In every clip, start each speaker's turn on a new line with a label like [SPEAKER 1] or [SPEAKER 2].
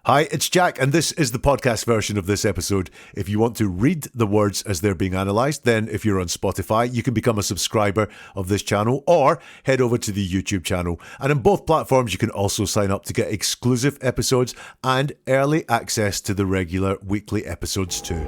[SPEAKER 1] Hi, it's Jack, and this is the podcast version of this episode. If you want to read the words as they're being analysed, then if you're on Spotify, you can become a subscriber of this channel or head over to the YouTube channel. And on both platforms, you can also sign up to get exclusive episodes and early access to the regular weekly episodes too.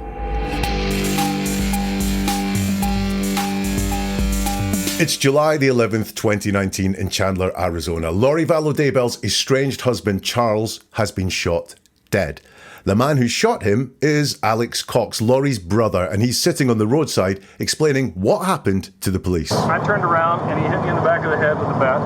[SPEAKER 1] It's July the 11th, 2019 in Chandler, Arizona. Lori Vallow Daybell's estranged husband, Charles, has been shot dead. The man who shot him is Alex Cox, Lori's brother, and he's sitting on the roadside explaining what happened to the police.
[SPEAKER 2] I turned around and he hit me in the back of the head with a bat.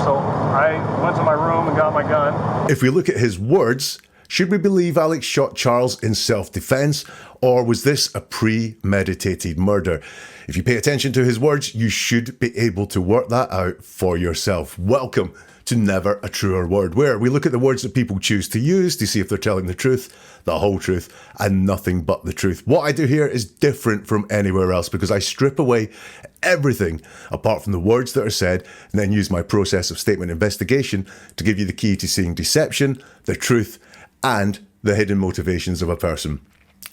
[SPEAKER 2] So I went to my room and got my gun.
[SPEAKER 1] If we look at his words, should we believe Alex shot Charles in self-defense, or was this a premeditated murder? If you pay attention to his words, you should be able to work that out for yourself. Welcome to Never a Truer Word, where we look at the words that people choose to use to see if they're telling the truth, the whole truth, and nothing but the truth. What I do here is different from anywhere else because I strip away everything apart from the words that are said and then use my process of statement investigation to give you the key to seeing deception, the truth, and the hidden motivations of a person.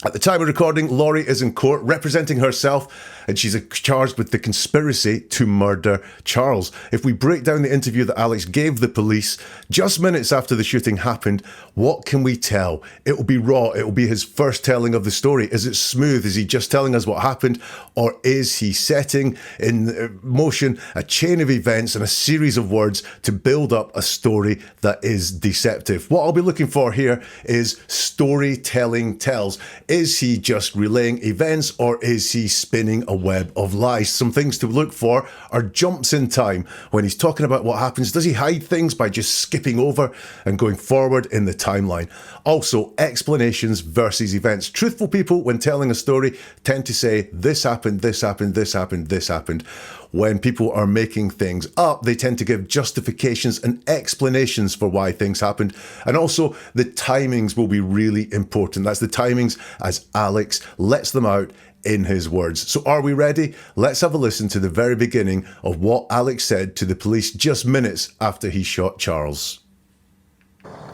[SPEAKER 1] At the time of recording, Lori is in court representing herself, and she's charged with the conspiracy to murder Charles. If we break down the interview that Alex gave the police just minutes after the shooting happened, what can we tell? It will be raw. It will be his first telling of the story. Is it smooth? Is he just telling us what happened? Or is he setting in motion a chain of events and a series of words to build up a story that is deceptive? What I'll be looking for here is storytelling tells. Is he just relaying events, or is he spinning a web of lies? Some things to look for are jumps in time. When he's talking about what happens, does he hide things by just skipping over and going forward in the timeline? Also, explanations versus events. Truthful people, when telling a story, tend to say, this happened, this happened, this happened, this happened. When people are making things up, they tend to give justifications and explanations for why things happened. And also, the timings will be really important. That's the timings as Alex lets them out in his words. So are we ready? Let's have a listen to the very beginning of what Alex said to the police just minutes after he shot Charles.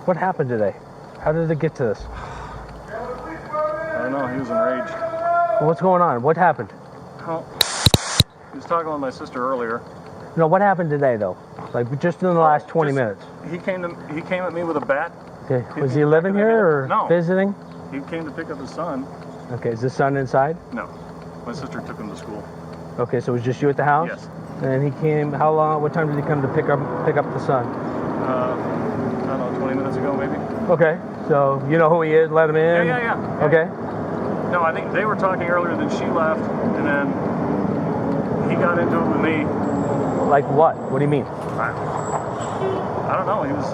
[SPEAKER 3] What happened today? How did it get to this?
[SPEAKER 2] I don't know, he was enraged.
[SPEAKER 3] What's going on? What happened?
[SPEAKER 2] Oh, he was talking with my sister earlier.
[SPEAKER 3] No, what happened today, though? Like, just in the last 20 minutes?
[SPEAKER 2] He came at me with a bat.
[SPEAKER 3] Okay. Was he living here or
[SPEAKER 2] No.
[SPEAKER 3] visiting?
[SPEAKER 2] He came to pick up his son.
[SPEAKER 3] Okay, is the son inside?
[SPEAKER 2] No, my sister took him to school.
[SPEAKER 3] Okay, so it was just you at the house?
[SPEAKER 2] Yes.
[SPEAKER 3] And he came, how long, what time did he come to pick up the son?
[SPEAKER 2] I don't know, 20 minutes ago maybe.
[SPEAKER 3] Okay, so you know who he is, let him in?
[SPEAKER 2] Yeah.
[SPEAKER 3] Okay.
[SPEAKER 2] No, I think they were talking earlier, then she left, and then he got into it with me.
[SPEAKER 3] Like what? What do you mean?
[SPEAKER 2] I don't know, he was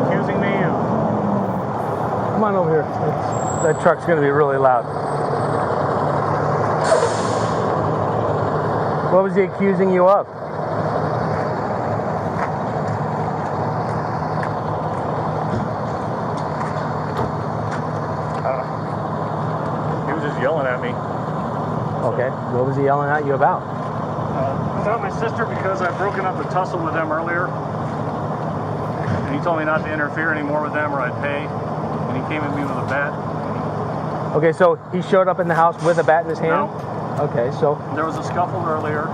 [SPEAKER 2] accusing me of...
[SPEAKER 3] Come on over here. That truck's going to be really loud. What was he accusing you of?
[SPEAKER 2] He was just yelling at me.
[SPEAKER 3] Okay, what was he yelling at you about?
[SPEAKER 2] About my sister because I've broken up the tussle with them earlier. And he told me not to interfere anymore with them or I'd pay. And he came at me with a bat.
[SPEAKER 3] Okay, so he showed up in the house with a bat in his hand?
[SPEAKER 2] No.
[SPEAKER 3] Okay, so...
[SPEAKER 2] There was a scuffle earlier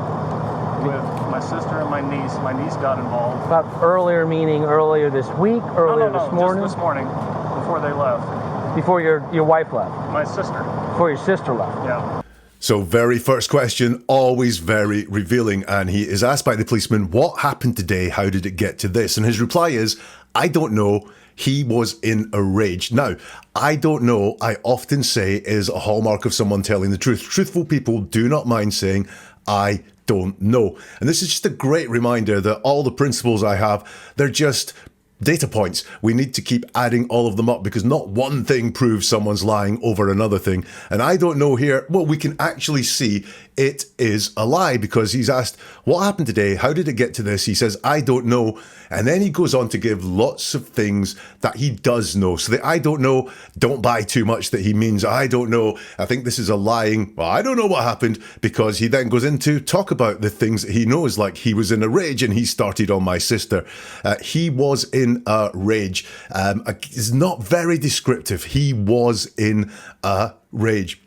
[SPEAKER 2] with my sister and my niece. My niece got involved.
[SPEAKER 3] About earlier meaning earlier this week, earlier this morning?
[SPEAKER 2] Just this morning, before they left.
[SPEAKER 3] Before your wife left?
[SPEAKER 2] My sister.
[SPEAKER 3] Before your sister left?
[SPEAKER 2] Yeah.
[SPEAKER 1] So very first question, always very revealing. And he is asked by the policeman, what happened today? How did it get to this? And his reply is, I don't know. He was in a rage. Now, I don't know, I often say is a hallmark of someone telling the truth. Truthful people do not mind saying, I don't know. And this is just a great reminder that all the principles I have, they're just data points. We need to keep adding all of them up because not one thing proves someone's lying over another thing. And I don't know here, well, we can actually see it is a lie because he's asked, what happened today? How did it get to this? He says, I don't know. And then he goes on to give lots of things that he does know. So the I don't know, don't buy too much that he means, I don't know. I think this is a lying, well, I don't know what happened, because he then goes into talk about the things that he knows, like he was in a rage and he started on my sister. He was in in a rage. It's not very descriptive. He was in a rage.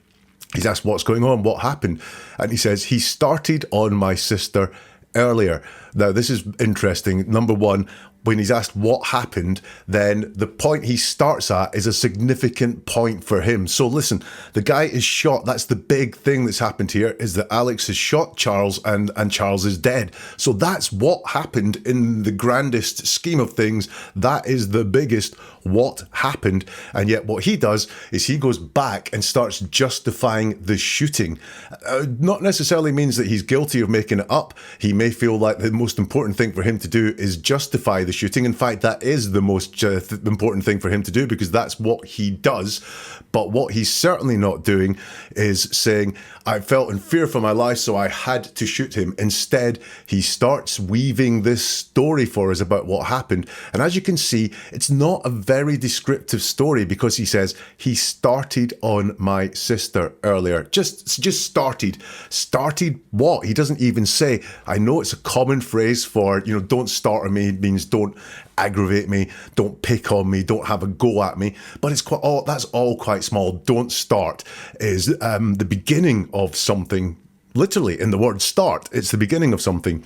[SPEAKER 1] He's asked, what's going on? What happened? And he says, he started on my sister earlier. Now, this is interesting. Number one, when he's asked what happened, then the point he starts at is a significant point for him. So listen, the guy is shot. That's the big thing that's happened here, is that Alex has shot Charles and Charles is dead. So that's what happened in the grandest scheme of things. That is the biggest what happened. And yet what he does is he goes back and starts justifying the shooting. Not necessarily means that he's guilty of making it up. He may feel like the most important thing for him to do is justify the shooting. In fact, that is the most important thing for him to do, because that's what he does. But what he's certainly not doing is saying, I felt in fear for my life, so I had to shoot him. Instead, he starts weaving this story for us about what happened. And as you can see, it's not a very descriptive story, because he says he started on my sister earlier. Just started. Started what? He doesn't even say. I know it's a common phrase for, don't start on me. It means don't aggravate me, don't pick on me, don't have a go at me. But it's that's all quite small. Don't start is the beginning of something. Literally, in the word start, it's the beginning of something.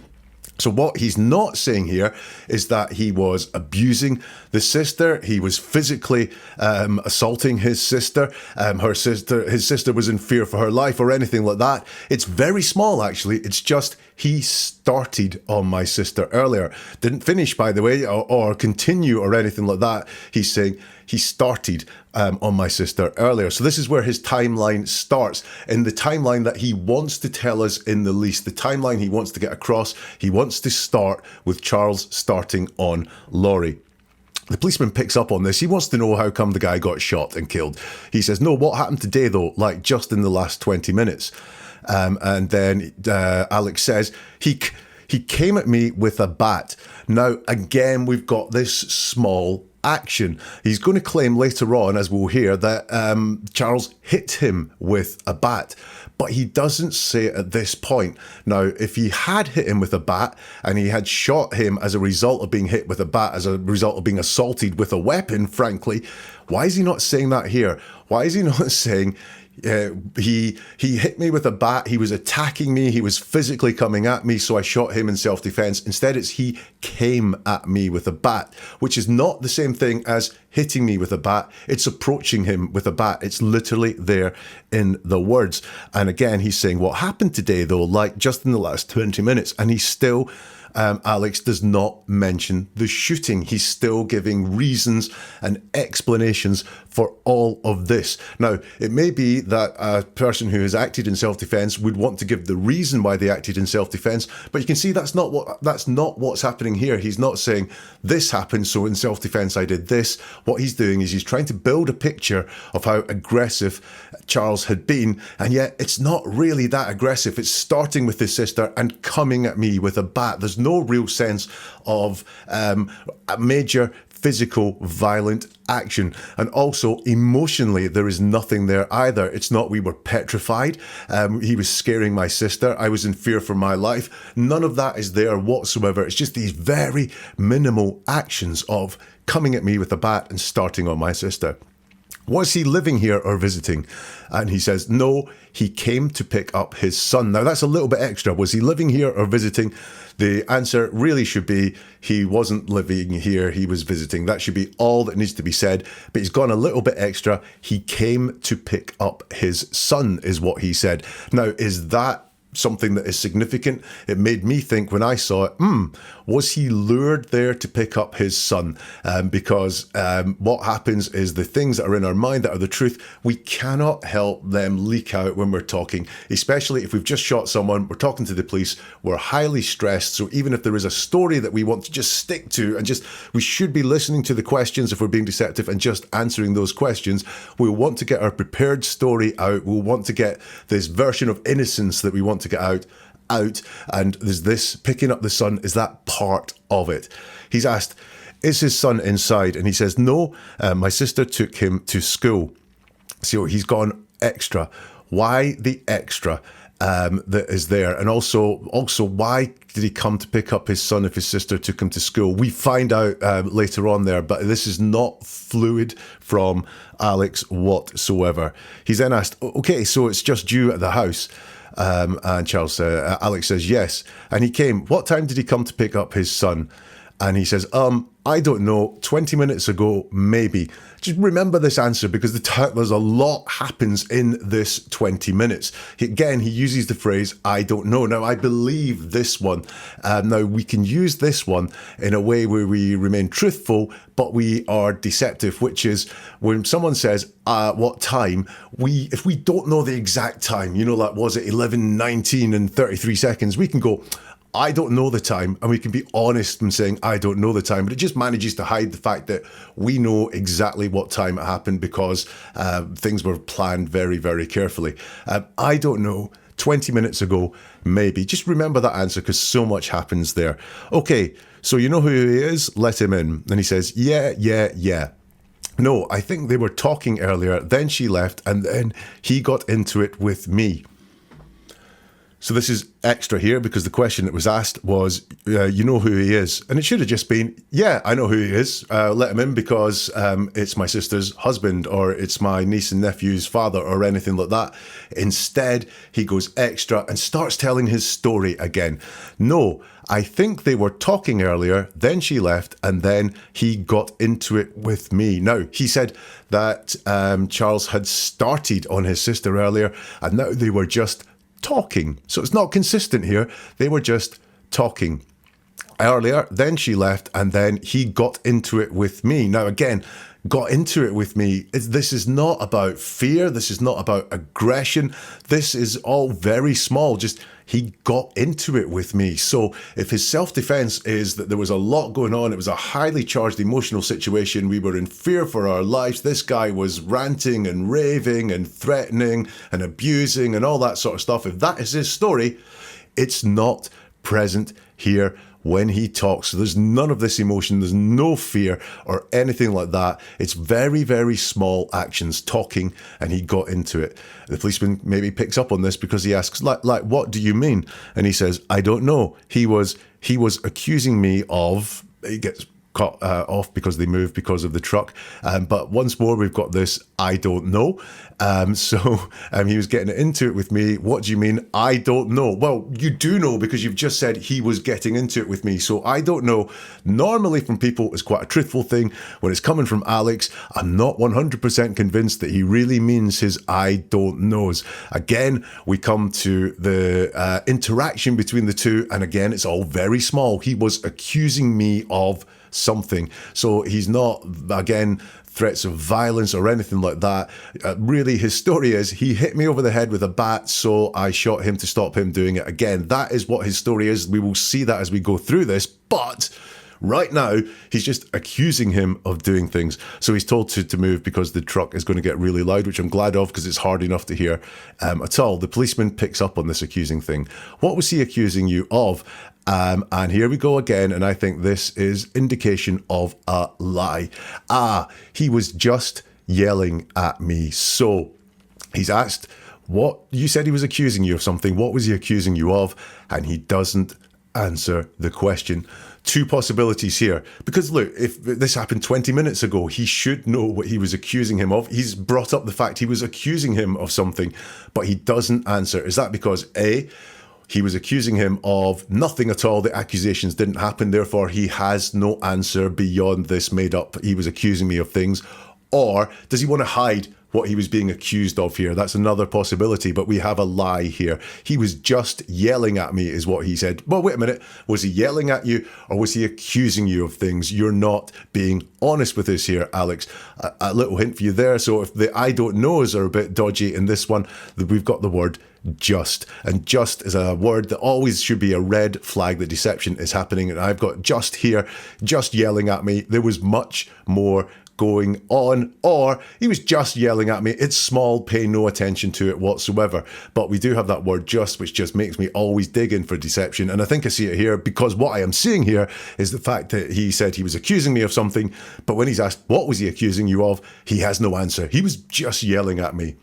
[SPEAKER 1] So what he's not saying here is that he was abusing the sister. He was physically assaulting his sister. His sister was in fear for her life or anything like that. It's very small, actually. It's just he started on my sister earlier. Didn't finish, by the way, or continue or anything like that. He's saying he started on my sister earlier. So this is where his timeline starts, in the timeline that he wants to tell us in the least, the timeline he wants to get across. He wants to start with Charles starting on Lori. The policeman picks up on this. He wants to know how come the guy got shot and killed. He says, no, what happened today though, like just in the last 20 minutes? And then Alex says, he came at me with a bat. Now, again, we've got this small action. He's going to claim later on, as we'll hear, that Charles hit him with a bat, but he doesn't say it at this point. Now, if he had hit him with a bat and he had shot him as a result of being hit with a bat, as a result of being assaulted with a weapon, frankly, why is he not saying that here? Why is he not saying, he hit me with a bat, he was attacking me, he was physically coming at me, so I shot him in self-defense. Instead, it's he came at me with a bat, which is not the same thing as hitting me with a bat. It's approaching him with a bat. It's literally there in the words. And again, he's saying what happened today, though, like just in the last 20 minutes, and he's still Alex does not mention the shooting. He's still giving reasons and explanations for all of this. Now, it may be that a person who has acted in self-defense would want to give the reason why they acted in self-defense, but you can see that's not what's happening here. He's not saying this happened, so in self-defense I did this. What he's doing is he's trying to build a picture of how aggressive Charles had been, and yet it's not really that aggressive. It's starting with his sister and coming at me with a bat. There's no real sense of a major physical violent action, and also emotionally there is nothing there either. It's not we were petrified, he was scaring my sister, I was in fear for my life. None of that is there whatsoever. It's just these very minimal actions of coming at me with a bat and starting on my sister. Was he living here or visiting? And he says, no, he came to pick up his son. Now, that's a little bit extra. Was he living here or visiting? The answer really should be he wasn't living here, he was visiting. That should be all that needs to be said. But he's gone a little bit extra. He came to pick up his son, is what he said. Now, is that something that is significant? It made me think when I saw it, was he lured there to pick up his son? Because what happens is the things that are in our mind that are the truth, we cannot help them leak out when we're talking, especially if we've just shot someone, we're talking to the police, we're highly stressed. So even if there is a story that we want to just stick to and we should be listening to the questions if we're being deceptive and just answering those questions, we'll want to get our prepared story out. We'll want to get this version of innocence that we want to get out, and there's this picking up the son. Is that part of it? He's asked, is his son inside? And he says, no, my sister took him to school. So he's gone extra. Why the extra? that is there. And also, why did he come to pick up his son if his sister took him to school? We find out later on there, but this is not fluid from Alex whatsoever. He's then asked, okay, so it's just you at the house. And Alex says, yes. And he came. What time did he come to pick up his son? And he says, I don't know, 20 minutes ago, maybe. Just remember this answer because there's a lot happens in this 20 minutes. Again, he uses the phrase, I don't know. Now, I believe this one. Now, we can use this one in a way where we remain truthful, but we are deceptive, which is when someone says, what time, if we don't know the exact time, like was it 11:19 and 33 seconds, we can go, I don't know the time, and we can be honest in saying, I don't know the time, but it just manages to hide the fact that we know exactly what time it happened because things were planned very, very carefully. I don't know, 20 minutes ago, maybe. Just remember that answer because so much happens there. Okay, so you know who he is? Let him in. And he says, yeah. No, I think they were talking earlier, then she left, and then he got into it with me. So this is extra here because the question that was asked was, you know who he is? And it should have just been, yeah, I know who he is. Let him in because it's my sister's husband or it's my niece and nephew's father or anything like that. Instead, he goes extra and starts telling his story again. No, I think they were talking earlier, then she left, and then he got into it with me. Now, he said that Charles had started on his sister earlier and now they were just talking. So it's not consistent here. They were just talking earlier, then she left, and then he got into it with me. Now, again, got into it with me. This is not about fear. This is not about aggression. This is all very small. Just he got into it with me. So if his self-defense is that there was a lot going on, it was a highly charged emotional situation, we were in fear for our lives, this guy was ranting and raving and threatening and abusing and all that sort of stuff. If that is his story, it's not present here when he talks. So there's none of this emotion, there's no fear or anything like that. It's very, very small actions, talking, and he got into it. The policeman maybe picks up on this because he asks, like, what do you mean? And he says, I don't know. He was accusing me of, he gets cut off because they moved because of the truck. But once more, we've got this, I don't know. So he was getting into it with me. What do you mean? I don't know. Well, you do know because you've just said he was getting into it with me. So I don't know. Normally from people, it's quite a truthful thing. When it's coming from Alex, I'm not 100% convinced that he really means his I don't knows. Again, we come to the interaction between the two. And again, it's all very small. He was accusing me of something. So he's not, again, threats of violence or anything like that. Really, his story is he hit me over the head with a bat, so I shot him to stop him doing it again. That is what his story is. We will see that as we go through this, but right now, he's just accusing him of doing things. So he's told to move because the truck is going to get really loud, which I'm glad of because it's hard enough to hear at all. The policeman picks up on this accusing thing. What was he accusing you of? And here we go again, and I think this is indication of a lie. He was just yelling at me. So he's asked, what? You said he was accusing you of something. What was he accusing you of? And he doesn't answer the question. Two possibilities here. Because look, if this happened 20 minutes ago, he should know what he was accusing him of. He's brought up the fact he was accusing him of something, but he doesn't answer. Is that because A, he was accusing him of nothing at all, the accusations didn't happen, therefore he has no answer beyond this made up, he was accusing me of things? Or does he want to hide what he was being accused of here? That's another possibility, but we have a lie here. He was just yelling at me is what he said. Well, wait a minute. Was he yelling at you or was he accusing you of things? You're not being honest with us here, Alex. A little hint for you there. So if the I don't knows are a bit dodgy in this one, we've got the word just. And just is a word that always should be a red flag that deception is happening. And I've got just here, just yelling at me. There was much more going on, or he was just yelling at me. It's small, pay no attention to it whatsoever. But we do have that word just, which just makes me always dig in for deception. And I think I see it here because what I am seeing here is the fact that he said he was accusing me of something, but when he's asked, what was he accusing you of? He has no answer. He was just yelling at me.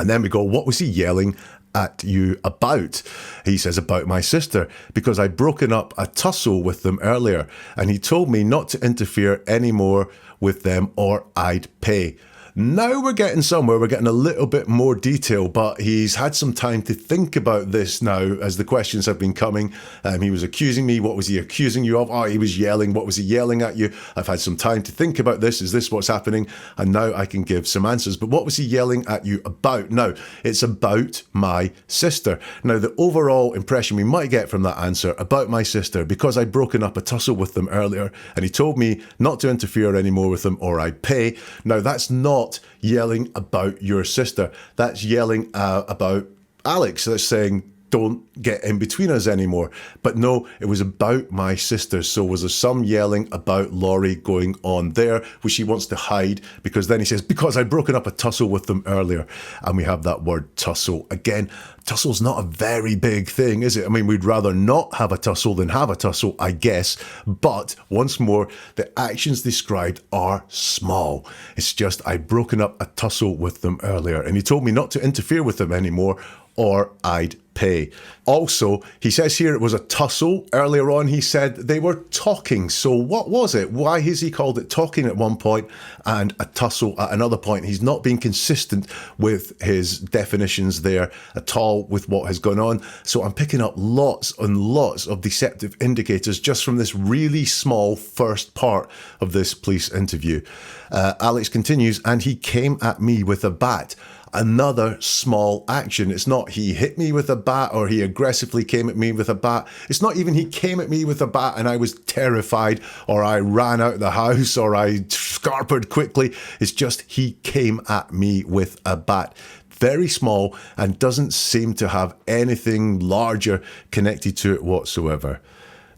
[SPEAKER 1] And then we go, what was he yelling at you about? He says, about my sister, because I'd broken up a tussle with them earlier, and he told me not to interfere anymore with them or I'd pay. Now we're getting somewhere, we're getting a little bit more detail, but he's had some time to think about this now as the questions have been coming. He was accusing me. What was he accusing you of? Oh, he was yelling. What was he yelling at you? I've had some time to think about this. Is this what's happening? And now I can give some answers. But what was he yelling at you about? Now, it's about my sister. Now, the overall impression we might get from that answer, about my sister, because I'd broken up a tussle with them earlier, and he told me not to interfere anymore with them or I'd pay. Now, that's not yelling about your sister. That's yelling about Alex. That's saying, don't get in between us anymore. But no, it was about my sister. So was there some yelling about Lori going on there, which he wants to hide, because then he says, because I'd broken up a tussle with them earlier. And we have that word tussle. Again, tussle's not a very big thing, is it? I mean, we'd rather not have a tussle than have a tussle, I guess. But once more, the actions described are small. It's just, I'd broken up a tussle with them earlier, and he told me not to interfere with them anymore or I'd pay. Also, he says here it was a tussle. Earlier on, he said they were talking. So what was it? Why has he called it talking at one point and a tussle at another point? He's not being consistent with his definitions there at all with what has gone on. So I'm picking up lots and lots of deceptive indicators just from this really small first part of this police interview. Alex continues, and he came at me with a bat. Another small action. It's not he hit me with a bat or he aggressively came at me with a bat. It's not even he came at me with a bat and I was terrified or I ran out of the house or I scarpered quickly. It's just he came at me with a bat. Very small and doesn't seem to have anything larger connected to it whatsoever.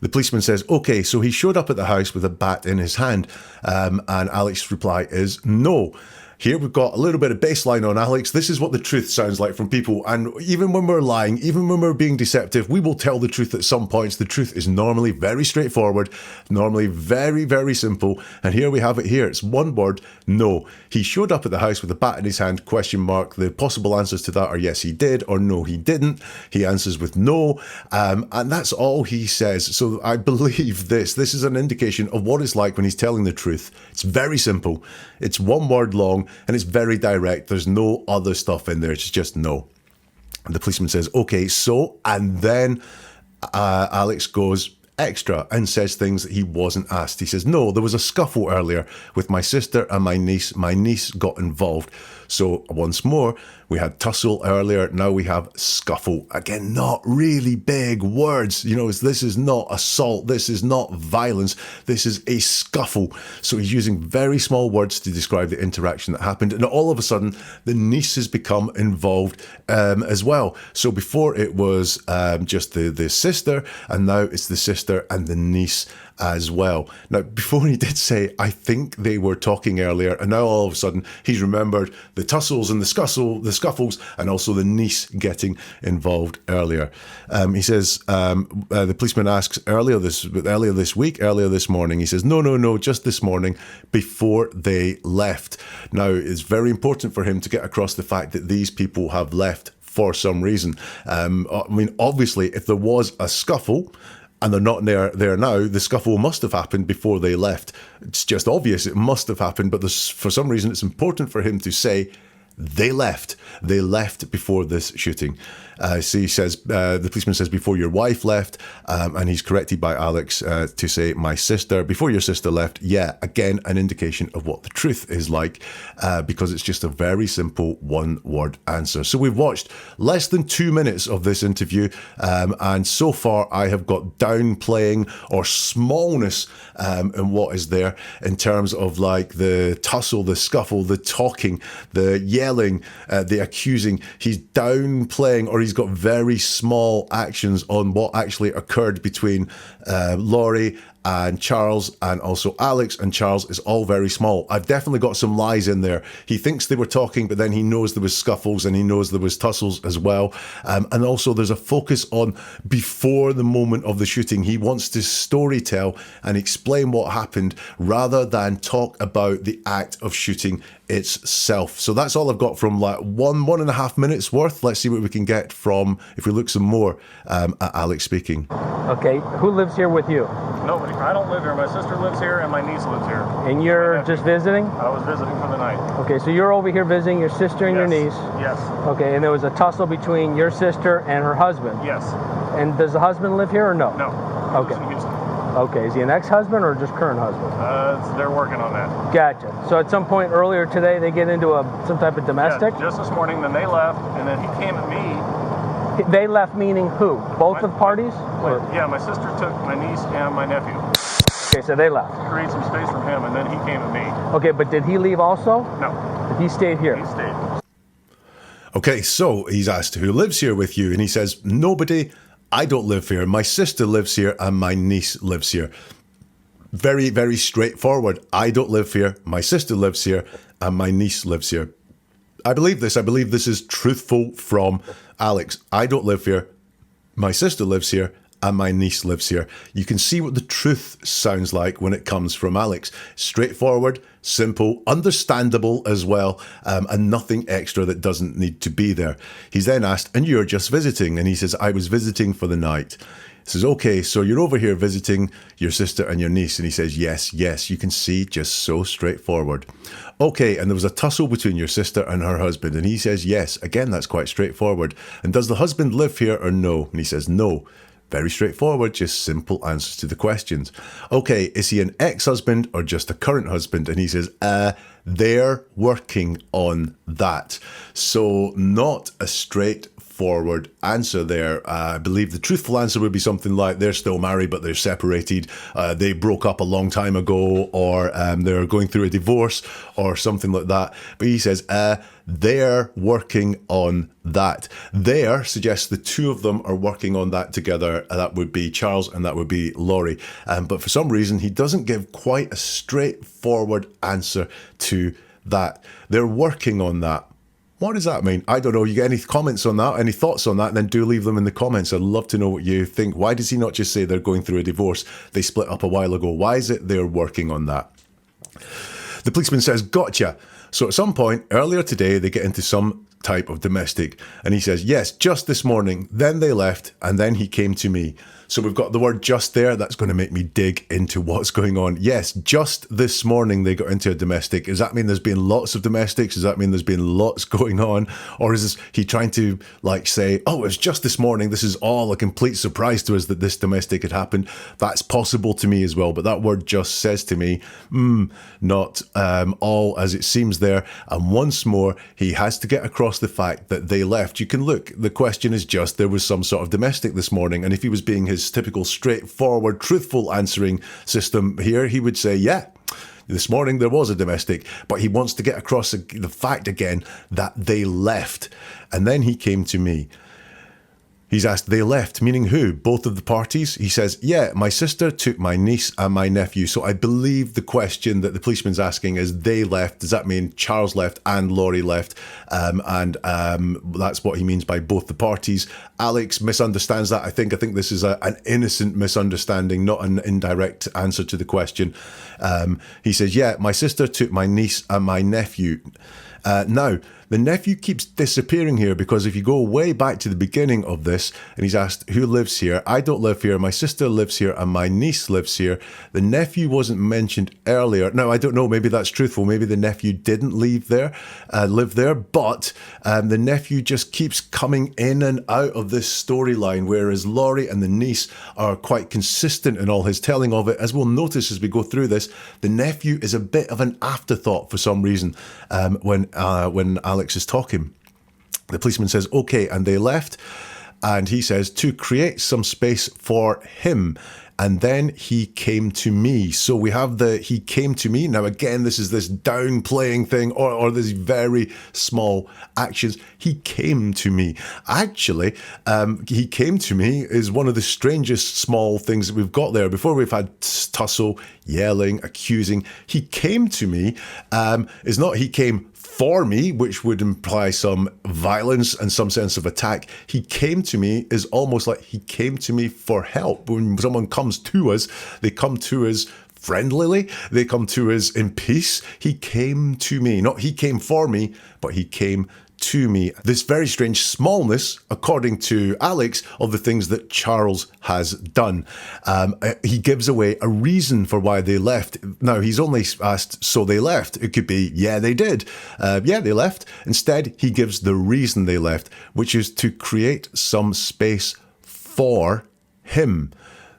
[SPEAKER 1] The policeman says, okay, so he showed up at the house with a bat in his hand. And Alex's reply is no. Here we've got a little bit of baseline on Alex. This is what the truth sounds like from people. And even when we're lying, even when we're being deceptive, we will tell the truth at some points. The truth is normally very straightforward, normally very, very simple. And here we have it here. It's one word, no. He showed up at the house with a bat in his hand, question mark. The possible answers to that are yes, he did, or no, he didn't. He answers with no. And that's all he says. So I believe this. This is an indication of what it's like when he's telling the truth. It's very simple. It's one word long. And it's very direct. There's no other stuff in there. It's just no. And the policeman says, okay, so, and then Alex goes extra and says things that he wasn't asked. He says, no, there was a scuffle earlier with my sister and my niece. My niece got involved. So once more, we had tussle earlier. Now we have scuffle. Again, not really big words. You know, this is not assault. This is not violence. This is a scuffle. So he's using very small words to describe the interaction that happened. And all of a sudden, the niece has become involved as well. So before it was just the sister, and now it's the sister and the niece as well. Now, before he did say, I think they were talking earlier, and now all of a sudden he's remembered the tussles and the scuffles, and also the niece getting involved earlier. He says, the policeman asks earlier this morning, he says, no, just this morning before they left. Now, it's very important for him to get across the fact that these people have left for some reason. I mean, obviously, if there was a scuffle, and they're not there now, the scuffle must have happened before they left. It's just obvious it must have happened, but for some reason it's important for him to say they left. They left before this shooting. So he says, the policeman says, before your wife left, and he's corrected by Alex to say, my sister, before your sister left. Yeah, again, an indication of what the truth is like, because it's just a very simple one-word answer. So we've watched less than 2 minutes of this interview, and so far I have got downplaying or smallness in what is there in terms of like the tussle, the scuffle, the talking, the yelling, the accusing. He's downplaying, or he's got very small actions on what actually occurred between Lori and Charles and also Alex and Charles is all very small. I've definitely got some lies in there. He thinks they were talking, but then he knows there was scuffles and he knows there was tussles as well. And also there's a focus on before the moment of the shooting. He wants to story tell and explain what happened rather than talk about the act of shooting itself. So that's all I've got from like 1.5 minutes worth. Let's see what we can get from, if we look some more, at Alex speaking.
[SPEAKER 3] Okay, who lives here with you?
[SPEAKER 2] Nobody. I don't live here. My sister lives here and my niece lives here.
[SPEAKER 3] And you're just visiting?
[SPEAKER 2] I was visiting for the night.
[SPEAKER 3] Okay, so you're over here visiting your sister and your niece.
[SPEAKER 2] Yes.
[SPEAKER 3] Okay, and there was a tussle between your sister and her husband.
[SPEAKER 2] Yes.
[SPEAKER 3] And does the husband live here or no?
[SPEAKER 2] No.
[SPEAKER 3] Okay. Okay, is he an ex-husband or just current husband?
[SPEAKER 2] They're working on that.
[SPEAKER 3] Gotcha. So at some point earlier today, they get into some type of domestic?
[SPEAKER 2] Yeah, just this morning, then they left, and then he came at me.
[SPEAKER 3] They left meaning who? Both of parties?
[SPEAKER 2] Yeah, my sister took my niece and my nephew.
[SPEAKER 3] Okay, so they left.
[SPEAKER 2] Create some space for him, and then he came at me.
[SPEAKER 3] Okay, but did he leave also?
[SPEAKER 2] No.
[SPEAKER 3] He stayed here?
[SPEAKER 2] He stayed.
[SPEAKER 1] Okay, so he's asked who lives here with you, and he says, nobody. I don't live here. My sister lives here and my niece lives here. Very, very straightforward. I don't live here. My sister lives here and my niece lives here. I believe this. I believe this is truthful from Alex. I don't live here. My sister lives here and my niece lives here. You can see what the truth sounds like when it comes from Alex. Straightforward, simple, understandable as well, and nothing extra that doesn't need to be there. He's then asked, and you're just visiting? And he says, I was visiting for the night. He says, okay, so you're over here visiting your sister and your niece. And he says, yes, yes, you can see, just so straightforward. Okay, and there was a tussle between your sister and her husband. And he says, yes, again, that's quite straightforward. And does the husband live here or no? And he says, no. Very straightforward, just simple answers to the questions. Okay, is he an ex-husband or just a current husband? And he says, they're working on that. So not a straightforward answer there. I believe the truthful answer would be something like they're still married but they're separated, they broke up a long time ago, or they're going through a divorce or something like that. But he says, they're working on that. There suggests the two of them are working on that together. That would be Charles and that would be Lori. But for some reason, he doesn't give quite a straightforward answer to that. They're working on that. What does that mean? I don't know. You get any comments on that, any thoughts on that, then do leave them in the comments. I'd love to know what you think. Why does he not just say they're going through a divorce? They split up a while ago. Why is it they're working on that? The policeman says, gotcha. So at some point earlier today, they get into some type of domestic. And he says, yes, just this morning. Then they left and then he came to me. So we've got the word just there. That's going to make me dig into what's going on. Yes, just this morning they got into a domestic. Does that mean there's been lots of domestics? Does that mean there's been lots going on? Or is he trying to like say, oh, it's just this morning. This is all a complete surprise to us that this domestic had happened. That's possible to me as well. But that word just says to me, not all as it seems there. And once more, he has to get across the fact that they left. You can look, the question is just, there was some sort of domestic this morning. And if he was being his typical straightforward, truthful answering system here, he would say, yeah, this morning there was a domestic, but he wants to get across the fact again that they left. And then he came to me. He's asked, they left, meaning who? Both of the parties? He says, yeah, my sister took my niece and my nephew. So I believe the question that the policeman's asking is they left. Does that mean Charles left and Lori left? And that's what he means by both the parties. Alex misunderstands that. I think this is an innocent misunderstanding, not an indirect answer to the question. He says, yeah, my sister took my niece and my nephew. Now, the nephew keeps disappearing here because if you go way back to the beginning of this, and he's asked, who lives here? I don't live here. My sister lives here and my niece lives here. The nephew wasn't mentioned earlier. Now, I don't know. Maybe that's truthful. Maybe the nephew didn't live there, but the nephew just keeps coming in and out of this storyline, whereas Lori and the niece are quite consistent in all his telling of it. As we'll notice as we go through this, the nephew is a bit of an afterthought for some reason when Alex is talking. The policeman says, okay, and they left. And he says, to create some space for him. and then he came to me. So we have the he came to me. Now again, this is this downplaying thing, or these very small actions. He came to me. Actually, he came to me is one of the strangest small things that we've got there. Before we've had tussle, yelling, accusing. He came to me is not he came for me, which would imply some violence and some sense of attack. He came to me is almost like he came to me for help. When someone comes to us, they come to us friendlily, they come to us in peace. He came to me, not he came for me, but he came to me. This very strange smallness, according to Alex, of the things that Charles has done. He gives away a reason for why they left. Now, he's only asked, so they left. It could be, yeah, they did. Yeah, they left. Instead, he gives the reason they left, which is to create some space for him.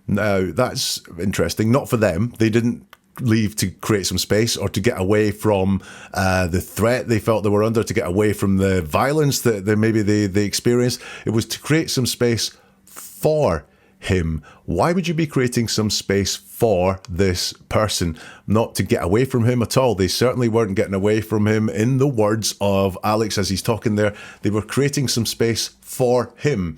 [SPEAKER 1] Now, that's interesting. Not for them. They didn't leave to create some space or to get away from the threat they felt they were under, to get away from the violence that maybe they experienced. It was to create some space for him. Why would you be creating some space for this person? Not to get away from him at all. They certainly weren't getting away from him. In the words of Alex as he's talking there, they were creating some space for him.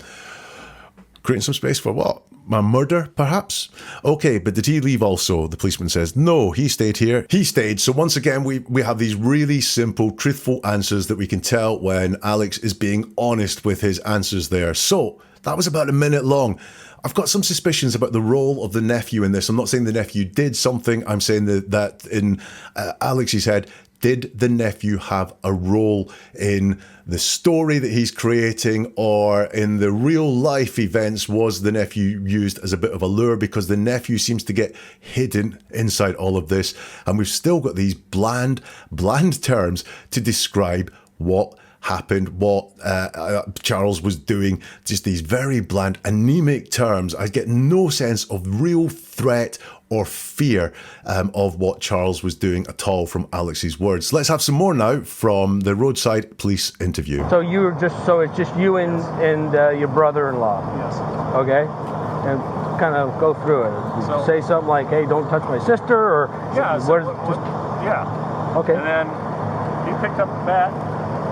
[SPEAKER 1] Creating some space for what? A murder, perhaps? Okay, but did he leave also? The policeman says, no, he stayed here. He stayed. So once again, we have these really simple, truthful answers that we can tell when Alex is being honest with his answers there. So that was about a minute long. I've got some suspicions about the role of the nephew in this. I'm not saying the nephew did something. I'm saying that in Alex's head, did the nephew have a role in the story that he's creating, or in the real life events? Was the nephew used as a bit of a lure? Because the nephew seems to get hidden inside all of this. And we've still got these bland terms to describe what happened, what Charles was doing. Just these very bland, anemic terms. I get no sense of real threat or fear of what Charles was doing at all from Alex's words. Let's have some more now from the roadside police interview.
[SPEAKER 3] So it's just you and your brother-in-law.
[SPEAKER 2] Yes.
[SPEAKER 3] Okay. And kind of go through it. Did you say something like, "Hey, don't touch my sister," or
[SPEAKER 2] yeah,
[SPEAKER 3] yeah. Okay.
[SPEAKER 2] And then he picked up the bat.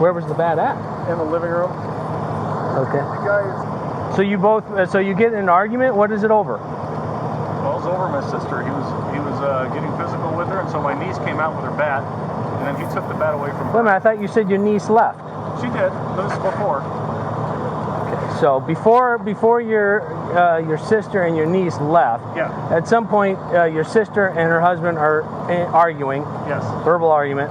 [SPEAKER 3] Where was the bat at?
[SPEAKER 2] In the living room.
[SPEAKER 3] Okay.
[SPEAKER 2] The guy.
[SPEAKER 3] So you both. So you get in an argument. What is it over?
[SPEAKER 2] Well, it was over my sister. He was getting physical with her, and so my niece came out with her bat, and then he took the bat away from her.
[SPEAKER 3] Wait a minute, I thought you said your niece left.
[SPEAKER 2] She did. This is before.
[SPEAKER 3] Okay. So before your sister and your niece left.
[SPEAKER 2] Yeah.
[SPEAKER 3] At some point, your sister and her husband are arguing.
[SPEAKER 2] Yes.
[SPEAKER 3] Verbal argument.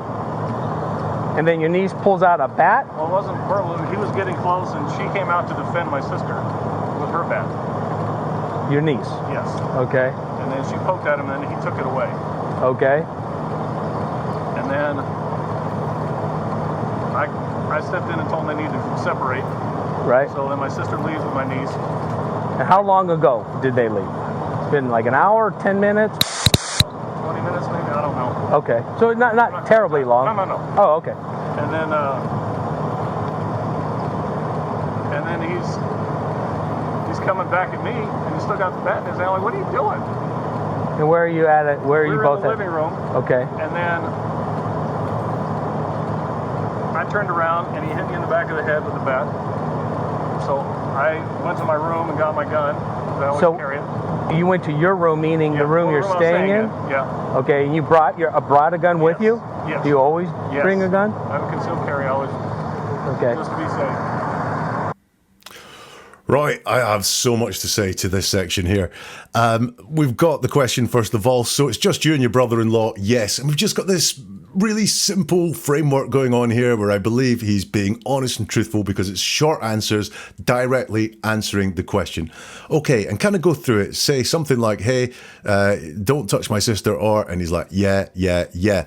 [SPEAKER 3] And then your niece pulls out a bat?
[SPEAKER 2] Well, it wasn't verbal. He was getting close, and she came out to defend my sister with her bat.
[SPEAKER 3] Your niece?
[SPEAKER 2] Yes.
[SPEAKER 3] Okay.
[SPEAKER 2] And then she poked at him, and then he took it away.
[SPEAKER 3] Okay.
[SPEAKER 2] And then I stepped in and told them they needed to separate.
[SPEAKER 3] Right.
[SPEAKER 2] So then my sister leaves with my niece.
[SPEAKER 3] And how long ago did they leave? It's been like an hour, 10 minutes?
[SPEAKER 2] 20 minutes maybe, I don't know.
[SPEAKER 3] Okay. So not terribly long.
[SPEAKER 2] No.
[SPEAKER 3] Oh, okay.
[SPEAKER 2] And then he's coming back at me, and he's still got the bat in his hand. I'm like, what are you doing?
[SPEAKER 3] And where are you at it? Where are you both
[SPEAKER 2] in the living room.
[SPEAKER 3] Okay.
[SPEAKER 2] And then I turned around, and he hit me in the back of the head with the bat. So I went to my room and got my gun. I always carry it.
[SPEAKER 3] You went to your room, meaning the room you're staying in?
[SPEAKER 2] Yeah.
[SPEAKER 3] Okay, and you brought a gun with you?
[SPEAKER 2] Yes.
[SPEAKER 3] Do you always bring a gun?
[SPEAKER 2] I have a concealed carry always.
[SPEAKER 3] Okay.
[SPEAKER 2] Just to be safe.
[SPEAKER 1] Right, I have so much to say to this section here. We've got the question, first of all, so it's just you and your brother-in-law, yes. And we've just got this really simple framework going on here where I believe he's being honest and truthful because it's short answers directly answering the question. Okay, and kind of go through it. Say something like, hey, don't touch my sister, and he's like, yeah.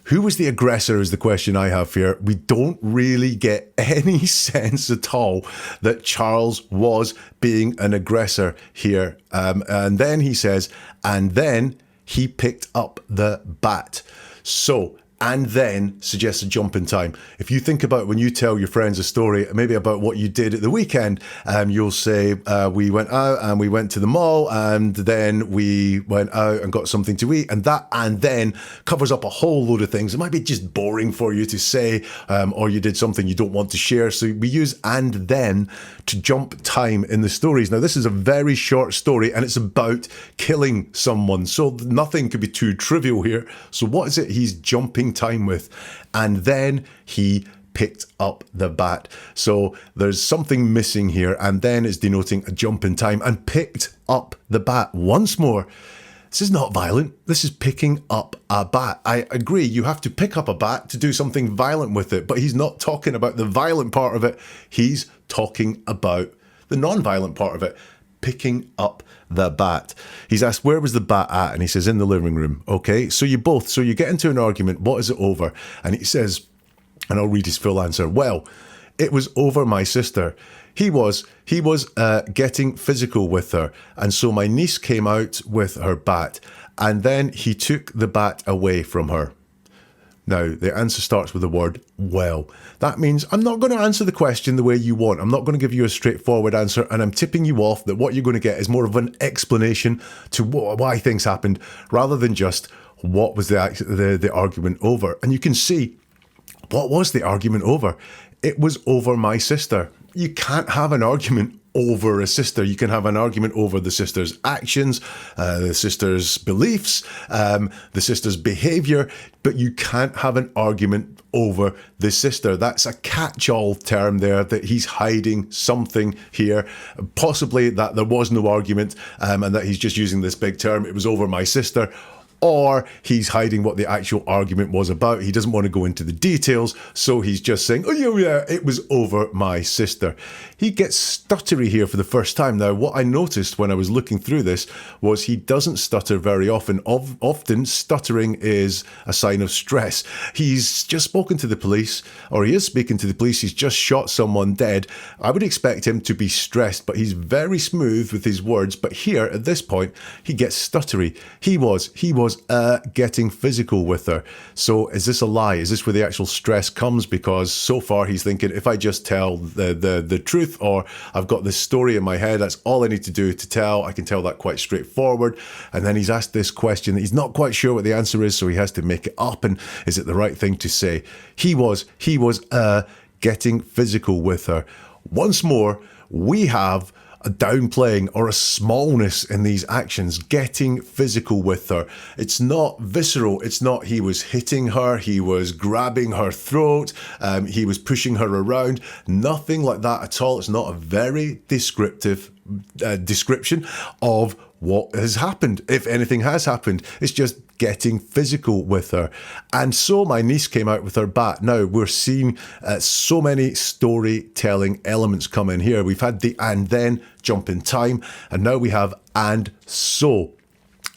[SPEAKER 1] Who was the aggressor is the question I have here. We don't really get any sense at all that Charles was being an aggressor here. And then he says, and then he picked up the bat. So and then suggests a jump in time. If you think about when you tell your friends a story, maybe about what you did at the weekend, you'll say, we went out and we went to the mall and then we went out and got something to eat. And that and then covers up a whole load of things. It might be just boring for you to say, or you did something you don't want to share. So we use and then to jump time in the stories. Now, this is a very short story and it's about killing someone. So nothing could be too trivial here. So what is it he's jumping time with? And then he picked up the bat. So there's something missing here, and then it's denoting a jump in time. And picked up the bat once more. This is not violent. This is picking up a bat. I agree, you have to pick up a bat to do something violent with it, but he's not talking about the violent part of it. He's talking about the non-violent part of it, picking up the bat. He's asked, where was the bat at? And he says, in the living room. Okay, so you get into an argument. What is it over? And he says, and I'll read his full answer. Well, it was over my sister. He was getting physical with her. And so my niece came out with her bat. And then he took the bat away from her. Now, the answer starts with the word well. That means I'm not going to answer the question the way you want. I'm not going to give you a straightforward answer, and I'm tipping you off that what you're going to get is more of an explanation to why things happened, rather than just what was the argument over. And you can see, what was the argument over? It was over my sister. You can't have an argument over a sister. You can have an argument over the sister's actions, the sister's beliefs, the sister's behavior, but you can't have an argument over the sister. That's a catch-all term there, that he's hiding something here, possibly that there was no argument, and that he's just using this big term, it was over my sister. Or he's hiding what the actual argument was about. He doesn't want to go into the details, so he's just saying, oh yeah, it was over my sister. He gets stuttery here for the first time. Now, what I noticed when I was looking through this was he doesn't stutter very often. Often, stuttering is a sign of stress. He's just spoken to the police, or he is speaking to the police. He's just shot someone dead. I would expect him to be stressed, but he's very smooth with his words. But here, at this point, he gets stuttery. He was getting physical with her. So is this a lie? Is this where the actual stress comes? Because so far he's thinking, if I just tell the truth, or I've got this story in my head, that's all I need to do to tell. I can tell that quite straightforward. And then he's asked this question that he's not quite sure what the answer is, so he has to make it up. And is it the right thing to say? He was getting physical with her. Once more, we have a downplaying or a smallness in these actions, getting physical with her. It's not visceral. It's not he was hitting her, he was grabbing her throat, he was pushing her around. Nothing like that at all. It's not a very descriptive description of what has happened, if anything has happened. It's just getting physical with her. And so my niece came out with her bat. Now, we're seeing so many storytelling elements come in here. We've had the and then, jump in time, and now we have and so.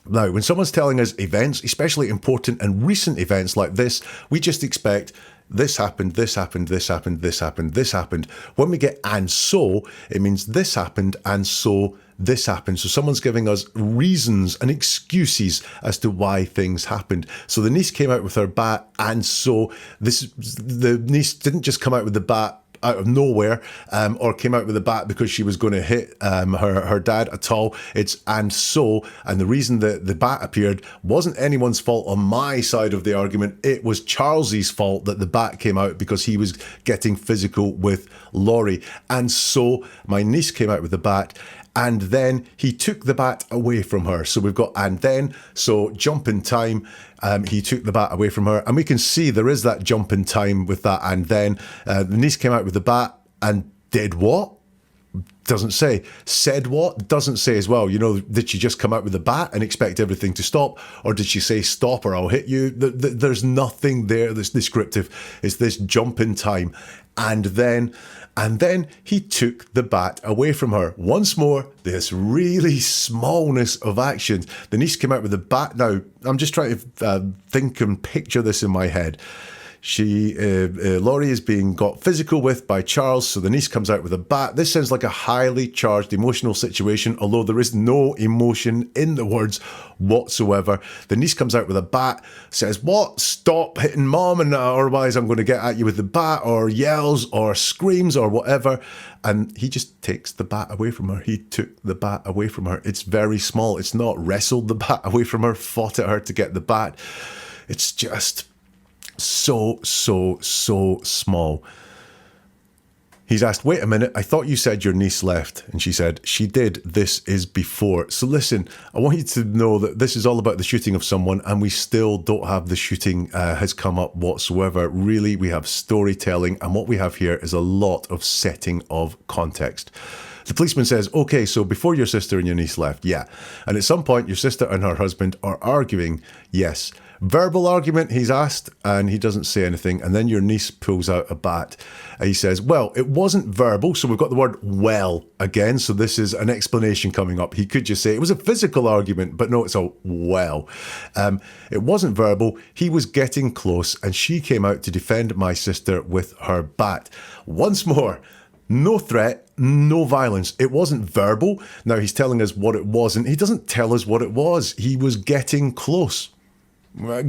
[SPEAKER 1] Now, when someone's telling us events, especially important and recent events like this, we just expect this happened, this happened, this happened, this happened, this happened. When we get and so, it means this happened and so this happened. So someone's giving us reasons and excuses as to why things happened. So the niece came out with her bat, and so the niece didn't just come out with the bat out of nowhere, or came out with the bat because she was going to hit her dad at all. It's and so, and the reason that the bat appeared wasn't anyone's fault on my side of the argument. It was Charles's fault that the bat came out because he was getting physical with Lori. And so my niece came out with the bat, and then he took the bat away from her. So we've got and then, so jump in time, he took the bat away from her. And we can see there is that jump in time with that and then. The niece came out with the bat and did what? Doesn't say. Said what? Doesn't say as well. You know, did she just come out with the bat and expect everything to stop? Or did she say, stop or I'll hit you? There's nothing there that's descriptive. It's this jump in time. And then he took the bat away from her. Once more, this really smallness of actions. The niece came out with the bat. Now, I'm just trying to think and picture this in my head. Lori is being got physical with by Charles, so the niece comes out with a bat. This sounds like a highly charged emotional situation, although there is no emotion in the words whatsoever. The niece comes out with a bat, says, "What? Stop hitting mom, and otherwise I'm going to get at you with the bat," or yells or screams or whatever. And he just takes the bat away from her. He took the bat away from her. It's very small. It's not wrestled the bat away from her, fought at her to get the bat. It's just so small. He's asked, "Wait a minute, I thought you said your niece left." And she said, "She did. This is before." So listen, I want you to know that this is all about the shooting of someone, and we still don't have the shooting has come up whatsoever. Really, we have storytelling, and what we have here is a lot of setting of context. The policeman says, "Okay, so before your sister and your niece left, yeah. And at some point, your sister and her husband are arguing, yes. Verbal argument," he's asked, and he doesn't say anything. And then your niece pulls out a bat. And he says, "Well, it wasn't verbal." So we've got the word "well" again. So this is an explanation coming up. He could just say it was a physical argument, but no, it's a "well." It wasn't verbal. He was getting close, and she came out to defend my sister with her bat. Once more, no threat, no violence. It wasn't verbal. Now he's telling us what it wasn't. He doesn't tell us what it was. He was getting close.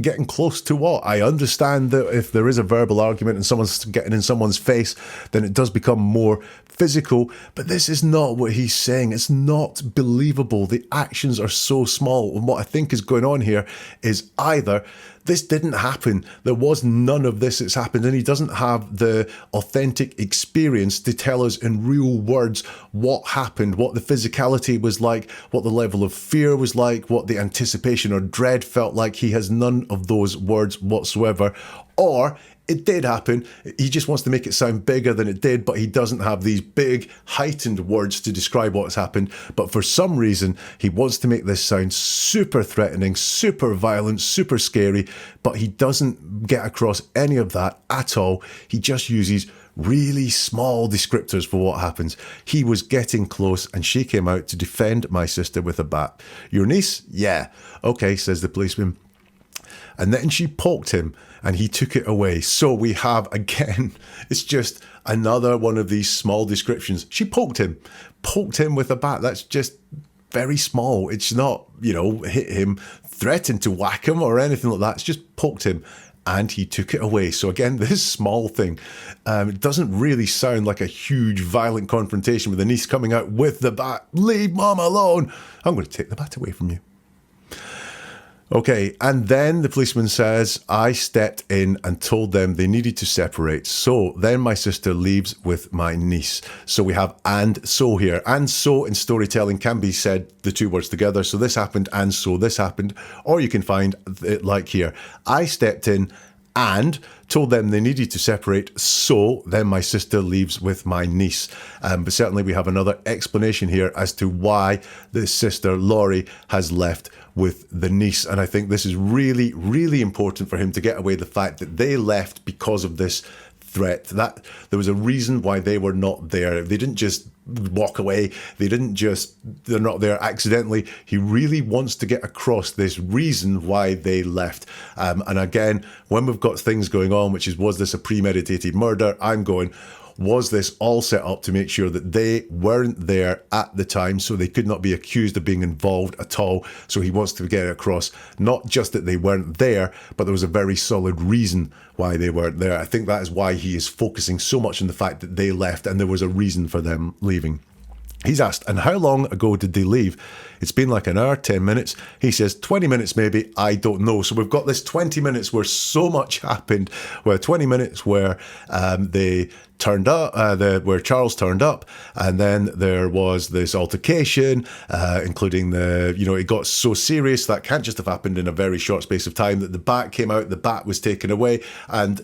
[SPEAKER 1] Getting close to what? I understand that if there is a verbal argument and someone's getting in someone's face, then it does become more physical. But this is not what he's saying. It's not believable. The actions are so small. And what I think is going on here is either this didn't happen, there was none of this that's happened, and he doesn't have the authentic experience to tell us in real words what happened, what the physicality was like, what the level of fear was like, what the anticipation or dread felt like. He has none of those words whatsoever. Or it did happen, he just wants to make it sound bigger than it did, but he doesn't have these big heightened words to describe what's happened. But for some reason, he wants to make this sound super threatening, super violent, super scary, but he doesn't get across any of that at all. He just uses really small descriptors for what happens. He was getting close, and she came out to defend my sister with a bat. Your niece? Yeah. Okay, says the policeman. And then she poked him, and he took it away. So we have, again, it's just another one of these small descriptions. She poked him with a bat. That's just very small. It's not, hit him, threatened to whack him or anything like that. It's just poked him, and he took it away. So again, this small thing, it doesn't really sound like a huge violent confrontation with the niece coming out with the bat. Leave mom alone. I'm going to take the bat away from you. Okay, and then the policeman says, "I stepped in and told them they needed to separate. So then my sister leaves with my niece." So we have "and so" here. "And so" in storytelling can be said, the two words together. So this happened, and so this happened. Or you can find it like here. "I stepped in and told them they needed to separate. So then my sister leaves with my niece." But certainly we have another explanation here as to why the sister, Lori, has left with the niece. And I think this is really, really important for him to get away the fact that they left because of this threat, that there was a reason why they were not there. They didn't just walk away. They're not there accidentally. He really wants to get across this reason why they left. And again, when we've got things going on, which is, was this a premeditated murder? I'm going, was this all set up to make sure that they weren't there at the time, so they could not be accused of being involved at all? So he wants to get across not just that they weren't there, but there was a very solid reason why they weren't there. I think that is why he is focusing so much on the fact that they left and there was a reason for them leaving. He's asked, "And how long ago did they leave?" "It's been like an hour, 10 minutes. He says, 20 minutes maybe, I don't know. So we've got this 20 minutes where so much happened, where 20 minutes where they turned up, where Charles turned up, and then there was this altercation, including it got so serious that can't just have happened in a very short space of time, that the bat came out, the bat was taken away, and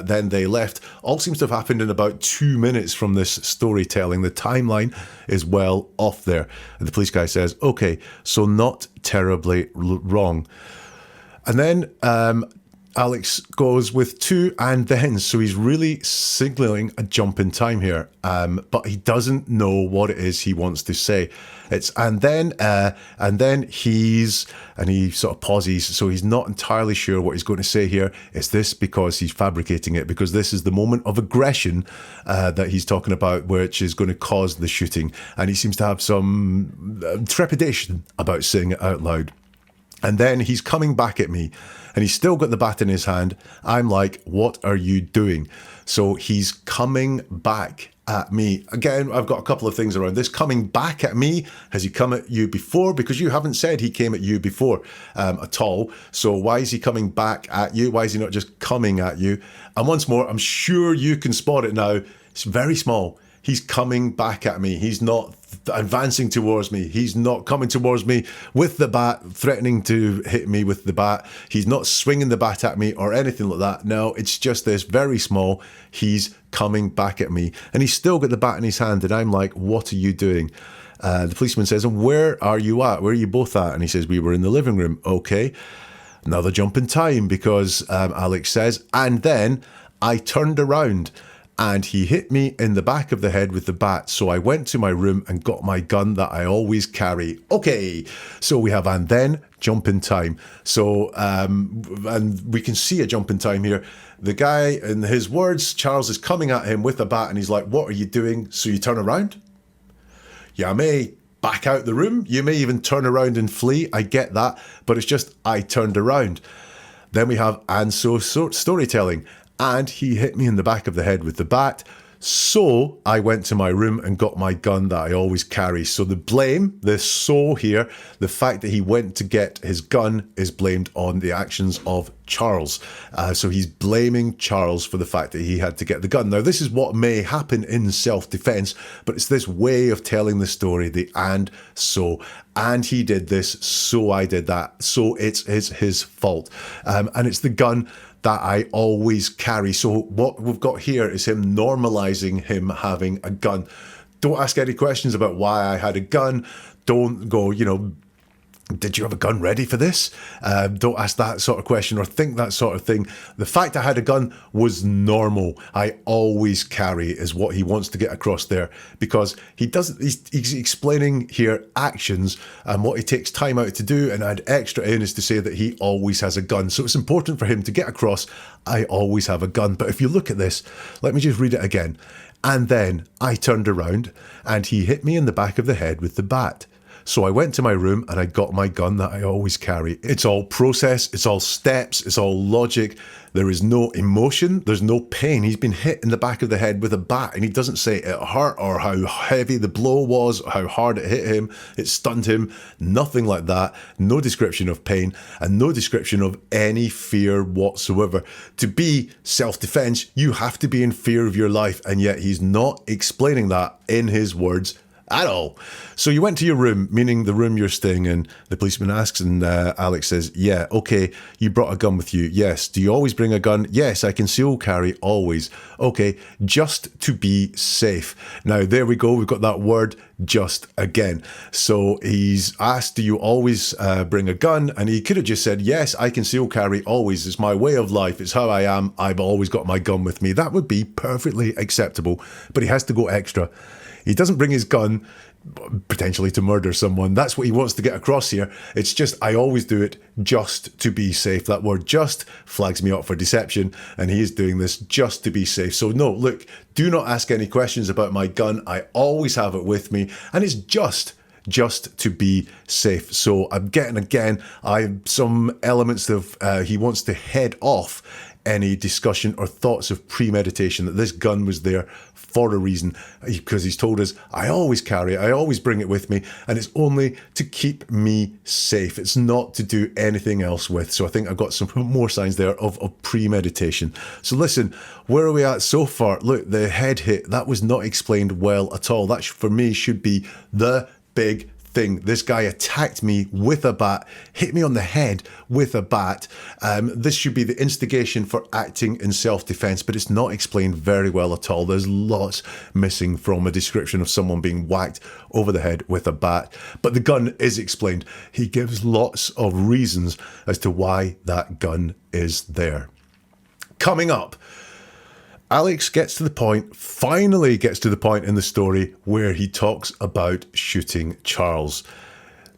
[SPEAKER 1] then they left. All seems to have happened in about 2 minutes from this storytelling. The timeline is well off there. And the police guy says, "Okay, so not terribly wrong." And then Alex goes with two and then, so he's really signaling a jump in time here, but he doesn't know what it is he wants to say. It's and then he's, and he sort of pauses, so he's not entirely sure what he's going to say here. Is this because he's fabricating it? Because this is the moment of aggression that he's talking about, which is going to cause the shooting, and he seems to have some trepidation about saying it out loud. And then he's coming back at me, and he's still got the bat in his hand. I'm like, what are you doing? So he's coming back at me. Again, I've got a couple of things around this. Coming back at me, has he come at you before? Because you haven't said he came at you before at all. So why is he coming back at you? Why is he not just coming at you? And once more, I'm sure you can spot it now. It's very small. He's coming back at me. He's not advancing towards me. He's not coming towards me with the bat, threatening to hit me with the bat. He's not swinging the bat at me or anything like that. No, it's just this very small. He's coming back at me, and he's still got the bat in his hand, and I'm like, what are you doing? The policeman says, and where are you at? Where are you both at? And he says, we were in the living room. Okay. Another jump in time, because Alex says, and then I turned around and he hit me in the back of the head with the bat. So I went to my room and got my gun that I always carry. Okay, so we have and then jump in time. So, and we can see a jump in time here. The guy, in his words, Charles is coming at him with a bat, and he's like, what are you doing? So you turn around? Yeah, I may back out the room. You may even turn around and flee. I get that. But it's just, I turned around. Then we have, and so storytelling. And he hit me in the back of the head with the bat. So I went to my room and got my gun that I always carry. So the blame, the so here, the fact that he went to get his gun is blamed on the actions of Charles. So he's blaming Charles for the fact that he had to get the gun. Now, this is what may happen in self-defense, but it's this way of telling the story, the and so. And he did this, so I did that. So it's his fault. And it's the gun that I always carry. So what we've got here is him normalizing him having a gun. Don't ask any questions about why I had a gun. Don't go, did you have a gun ready for this? Don't ask that sort of question or think that sort of thing. The fact I had a gun was normal. I always carry is what he wants to get across there, because he's explaining here actions and what he takes time out to do, and add extra in is to say that he always has a gun. So it's important for him to get across, I always have a gun. But if you look at this, let me just read it again. And then I turned around and he hit me in the back of the head with the bat. So I went to my room and I got my gun that I always carry. It's all process, it's all steps, it's all logic. There is no emotion, there's no pain. He's been hit in the back of the head with a bat, and he doesn't say it hurt or how heavy the blow was, or how hard it hit him, it stunned him, nothing like that. No description of pain and no description of any fear whatsoever. To be self-defense, you have to be in fear of your life, and yet he's not explaining that in his words at all. So you went to your room, meaning the room you're staying in. The policeman asks, and Alex says, yeah, okay, you brought a gun with you. Yes. Do you always bring a gun? Yes, I conceal carry always. Okay, just to be safe. Now, there we go. We've got that word just again. So he's asked, do you always bring a gun? And he could have just said, yes, I conceal carry always. It's my way of life. It's how I am. I've always got my gun with me. That would be perfectly acceptable, but he has to go extra. He doesn't bring his gun potentially to murder someone. That's what he wants to get across here. It's just, I always do it just to be safe. That word just flags me up for deception, and he is doing this just to be safe. So no, look, do not ask any questions about my gun. I always have it with me, and it's just to be safe. So I'm getting, again, some elements of, he wants to head off any discussion or thoughts of premeditation, that this gun was there for a reason, because he's told us, I always carry it, I always bring it with me, and it's only to keep me safe. It's not to do anything else with. So I think I've got some more signs there of premeditation. So listen, where are we at so far? Look, the head hit, that was not explained well at all. That for me should be the big thing. This guy attacked me with a bat, hit me on the head with a bat. This should be the instigation for acting in self-defense, but it's not explained very well at all. There's lots missing from a description of someone being whacked over the head with a bat. But the gun is explained. He gives lots of reasons as to why that gun is there. Coming up, Alex finally gets to the point in the story where he talks about shooting Charles.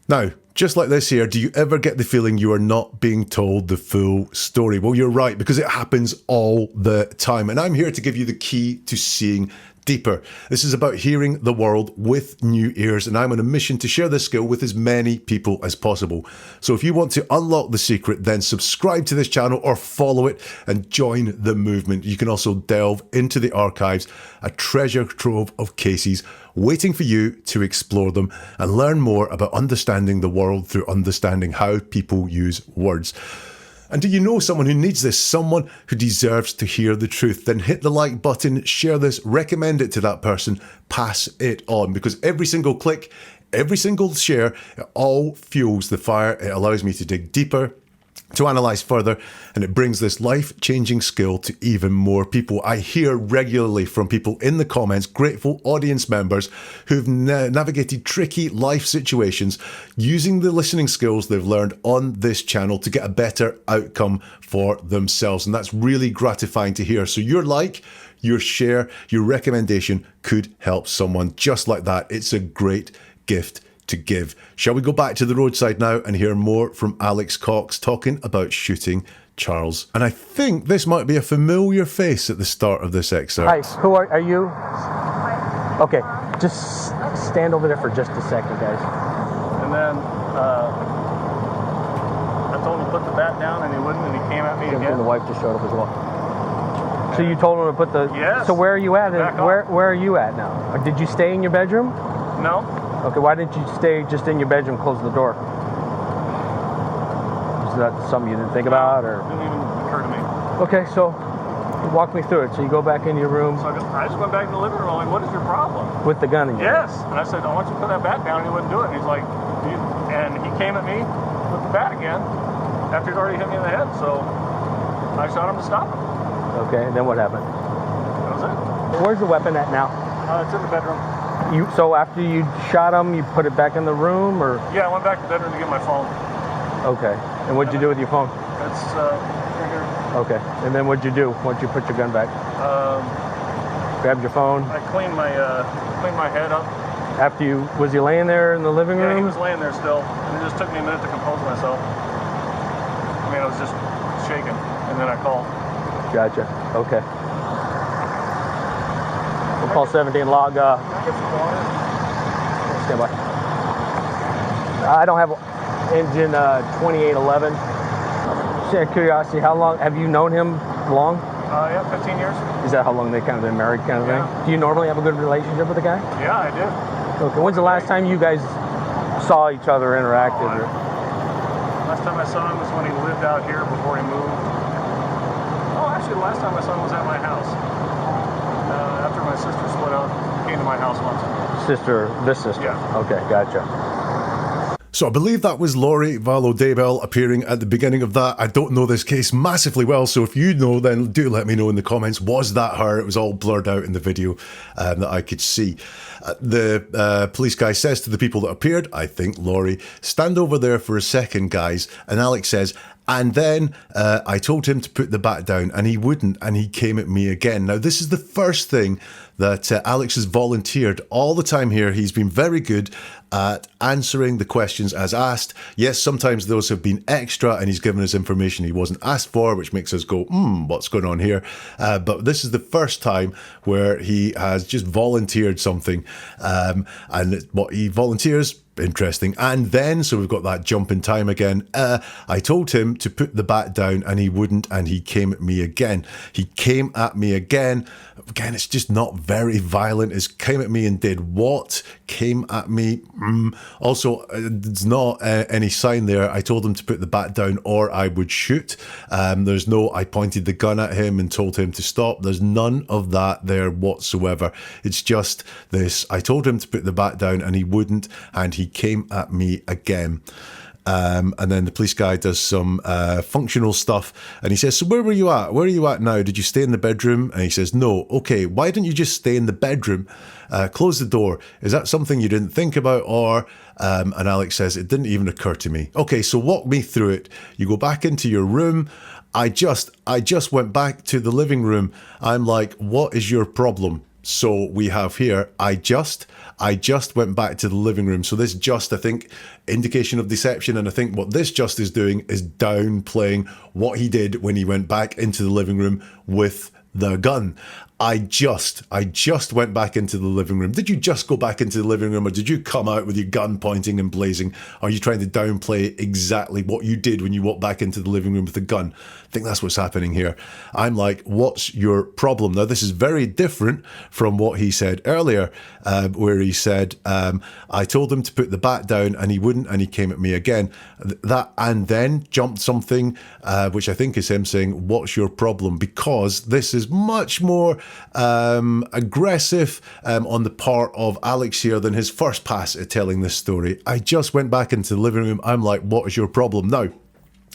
[SPEAKER 1] Now, just like this here, do you ever get the feeling you are not being told the full story? Well, you're right, because it happens all the time. And I'm here to give you the key to seeing deeper. This is about hearing the world with new ears, and I'm on a mission to share this skill with as many people as possible. So if you want to unlock the secret, then subscribe to this channel or follow it and join the movement. You can also delve into the archives, a treasure trove of cases waiting for you to explore them and learn more about understanding the world through understanding how people use words. And do you know someone who needs this, someone who deserves to hear the truth? Then hit the like button, share this, recommend it to that person, pass it on, because every single click, every single share, it all fuels the fire. It allows me to dig deeper, to analyze further, and it brings this life-changing skill to even more people. I hear regularly from people in the comments, grateful audience members who've navigated tricky life situations using the listening skills they've learned on this channel to get a better outcome for themselves. And that's really gratifying to hear. So your like, your share, your recommendation could help someone just like that. It's a great gift to give. Shall we go back to the roadside now and hear more from Alex Cox talking about shooting Charles? And I think this might be a familiar face at the start of this excerpt.
[SPEAKER 3] Hi, who are you? Okay, just stand over there for just a second, guys.
[SPEAKER 2] And then I told him to put the bat down, and he wouldn't, and he came at me again.
[SPEAKER 3] And the wife just showed up as well. So you told him to put the...
[SPEAKER 2] Yes.
[SPEAKER 3] So where are you at?
[SPEAKER 2] Back
[SPEAKER 3] Where are you at now? Or did you stay in your bedroom?
[SPEAKER 2] No.
[SPEAKER 3] Okay, why didn't you stay just in your bedroom, close the door? Is that something you didn't think about, or?
[SPEAKER 2] Didn't even occur to me.
[SPEAKER 3] Okay, so walk me through it. So you go back into your room.
[SPEAKER 2] So I just went back to the living room. I'm like, what is your problem?
[SPEAKER 3] With the gun in your hand?
[SPEAKER 2] Yes. And I said, I want you to put that bat down. And he wouldn't do it. And he's like, and he came at me with the bat again after he'd already hit me in the head. So I shot him to stop him.
[SPEAKER 3] Okay, and then what happened?
[SPEAKER 2] That was it.
[SPEAKER 3] Where's the weapon at now?
[SPEAKER 2] It's in the bedroom.
[SPEAKER 3] So after you shot him, you put it back in the room, or?
[SPEAKER 2] Yeah, I went back to the bedroom to get my phone.
[SPEAKER 3] Okay. And what'd you do with your phone?
[SPEAKER 2] It's right here.
[SPEAKER 3] Okay. And then what'd you do once you put your gun back? Grabbed your phone?
[SPEAKER 2] I cleaned my head up.
[SPEAKER 3] After you, was he laying there in the living room?
[SPEAKER 2] Yeah, he was laying there still. And it just took me a minute to compose myself. I mean, I was just shaking. And then I called.
[SPEAKER 3] Gotcha. Okay. We'll call 17 log.
[SPEAKER 2] Can I get some water?
[SPEAKER 3] Stand by. I don't have engine 2811. Just out of curiosity, how long have you known him? Long?
[SPEAKER 2] Yeah, 15 years.
[SPEAKER 3] Is that how long they kind of been married, kind of thing? Do you normally have a good relationship with the guy?
[SPEAKER 2] Yeah, I did.
[SPEAKER 3] Okay. When's the last time you guys saw each other, interacted?
[SPEAKER 2] Last time I saw him was when he lived out here before he moved. Oh, actually, the last time I saw him was at my house. After my sister split up, he came to my house once.
[SPEAKER 3] This sister?
[SPEAKER 2] Yeah.
[SPEAKER 3] Okay, gotcha.
[SPEAKER 1] So I believe that was Lori Vallow Daybell appearing at the beginning of that. I don't know this case massively well, so if you know, then do let me know in the comments. Was that her? It was all blurred out in the video that I could see. The police guy says to the people that appeared, I think Lori, stand over there for a second, guys. And Alex says, and then I told him to put the bat down, and he wouldn't, and he came at me again. Now, this is the first thing that Alex has volunteered all the time here. He's been very good at answering the questions as asked. Yes, sometimes those have been extra, and he's given us information he wasn't asked for, which makes us go, what's going on here? But this is the first time where he has just volunteered something, and what he volunteers, interesting. And then, so we've got that jump in time again. I told him to put the bat down, and he wouldn't, and he came at me again. He came at me again. Again, it's just not very violent. It's came at me and did what? Came at me. Also, there's not any sign there. I told him to put the bat down or I would shoot. There's no, I pointed the gun at him and told him to stop. There's none of that there whatsoever. It's just this, I told him to put the bat down and he wouldn't, and he he came at me again. And then the police guy does some functional stuff, and he says, so where were you at? Where are you at now? Did you stay in the bedroom? And he says, no. Okay, why didn't you just stay in the bedroom? Close the door. Is that something you didn't think about? Or, and Alex says, it didn't even occur to me. Okay, so walk me through it. You go back into your room. I just went back to the living room. I'm like, what is your problem? So we have here, I just went back to the living room. So this just, I think, indication of deception. And I think what this just is doing is downplaying what he did when he went back into the living room with the gun. I just went back into the living room. Did you just go back into the living room, or did you come out with your gun pointing and blazing? Are you trying to downplay exactly what you did when you walked back into the living room with the gun? I think that's what's happening here. I'm like, what's your problem? Now, this is very different from what he said earlier, where he said, I told him to put the bat down and he wouldn't, and he came at me again. That and then jumped something, which I think is him saying, what's your problem? Because this is much more aggressive on the part of Alex here than his first pass at telling this story. I just went back into the living room. I'm like, what is your problem? Now,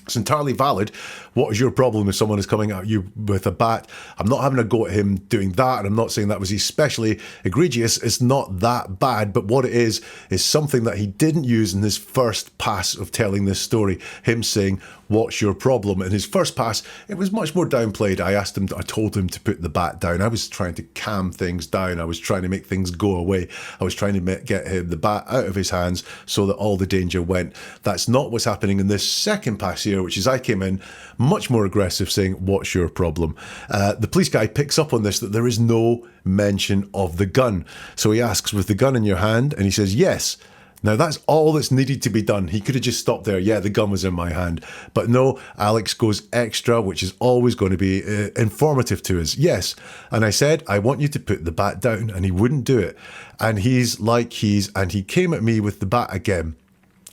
[SPEAKER 1] it's entirely valid. What is your problem if someone is coming at you with a bat? I'm not having a go at him doing that, and I'm not saying that was especially egregious. It's not that bad, but what it is something that he didn't use in his first pass of telling this story. Him saying, what's your problem? In his first pass, it was much more downplayed. I told him to put the bat down. I was trying to calm things down. I was trying to make things go away. I was trying to get the bat out of his hands so that all the danger went. That's not what's happening in this second pass here, which is I came in much more aggressive saying, what's your problem? The police guy picks up on this, that there is no mention of the gun. So he asks, with the gun in your hand? And he says, yes. Now, that's all that's needed to be done. He could have just stopped there. Yeah, the gun was in my hand. But no, Alex goes extra, which is always going to be informative to us. Yes. And I said, I want you to put the bat down. And he wouldn't do it. And and he came at me with the bat again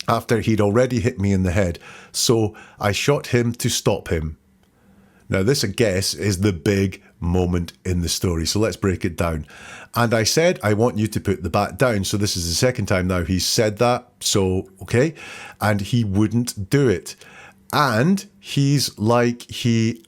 [SPEAKER 1] after he'd already hit me in the head. So I shot him to stop him. Now, this, I guess, is the big moment in the story. So let's break it down. And I said, I want you to put the bat down. So this is the second time now he's said that. So, okay. And he wouldn't do it. And he's like, he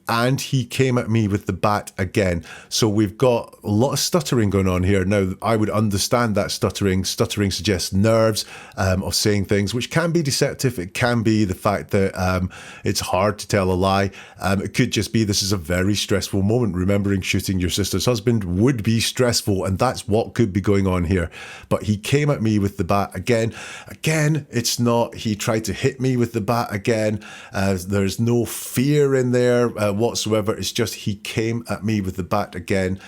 [SPEAKER 1] came at me with the bat again. So we've got a lot of stuttering going on here. Now, I would understand that stuttering. Stuttering suggests nerves of saying things, which can be deceptive. It can be the fact that it's hard to tell a lie. It could just be this is a very stressful moment. Remembering shooting your sister's husband would be stressful, and that's what could be going on here. But he came at me with the bat again. Again, it's not he tried to hit me with the bat again. There's no fear in there whatsoever. It's just he came at me with the bat again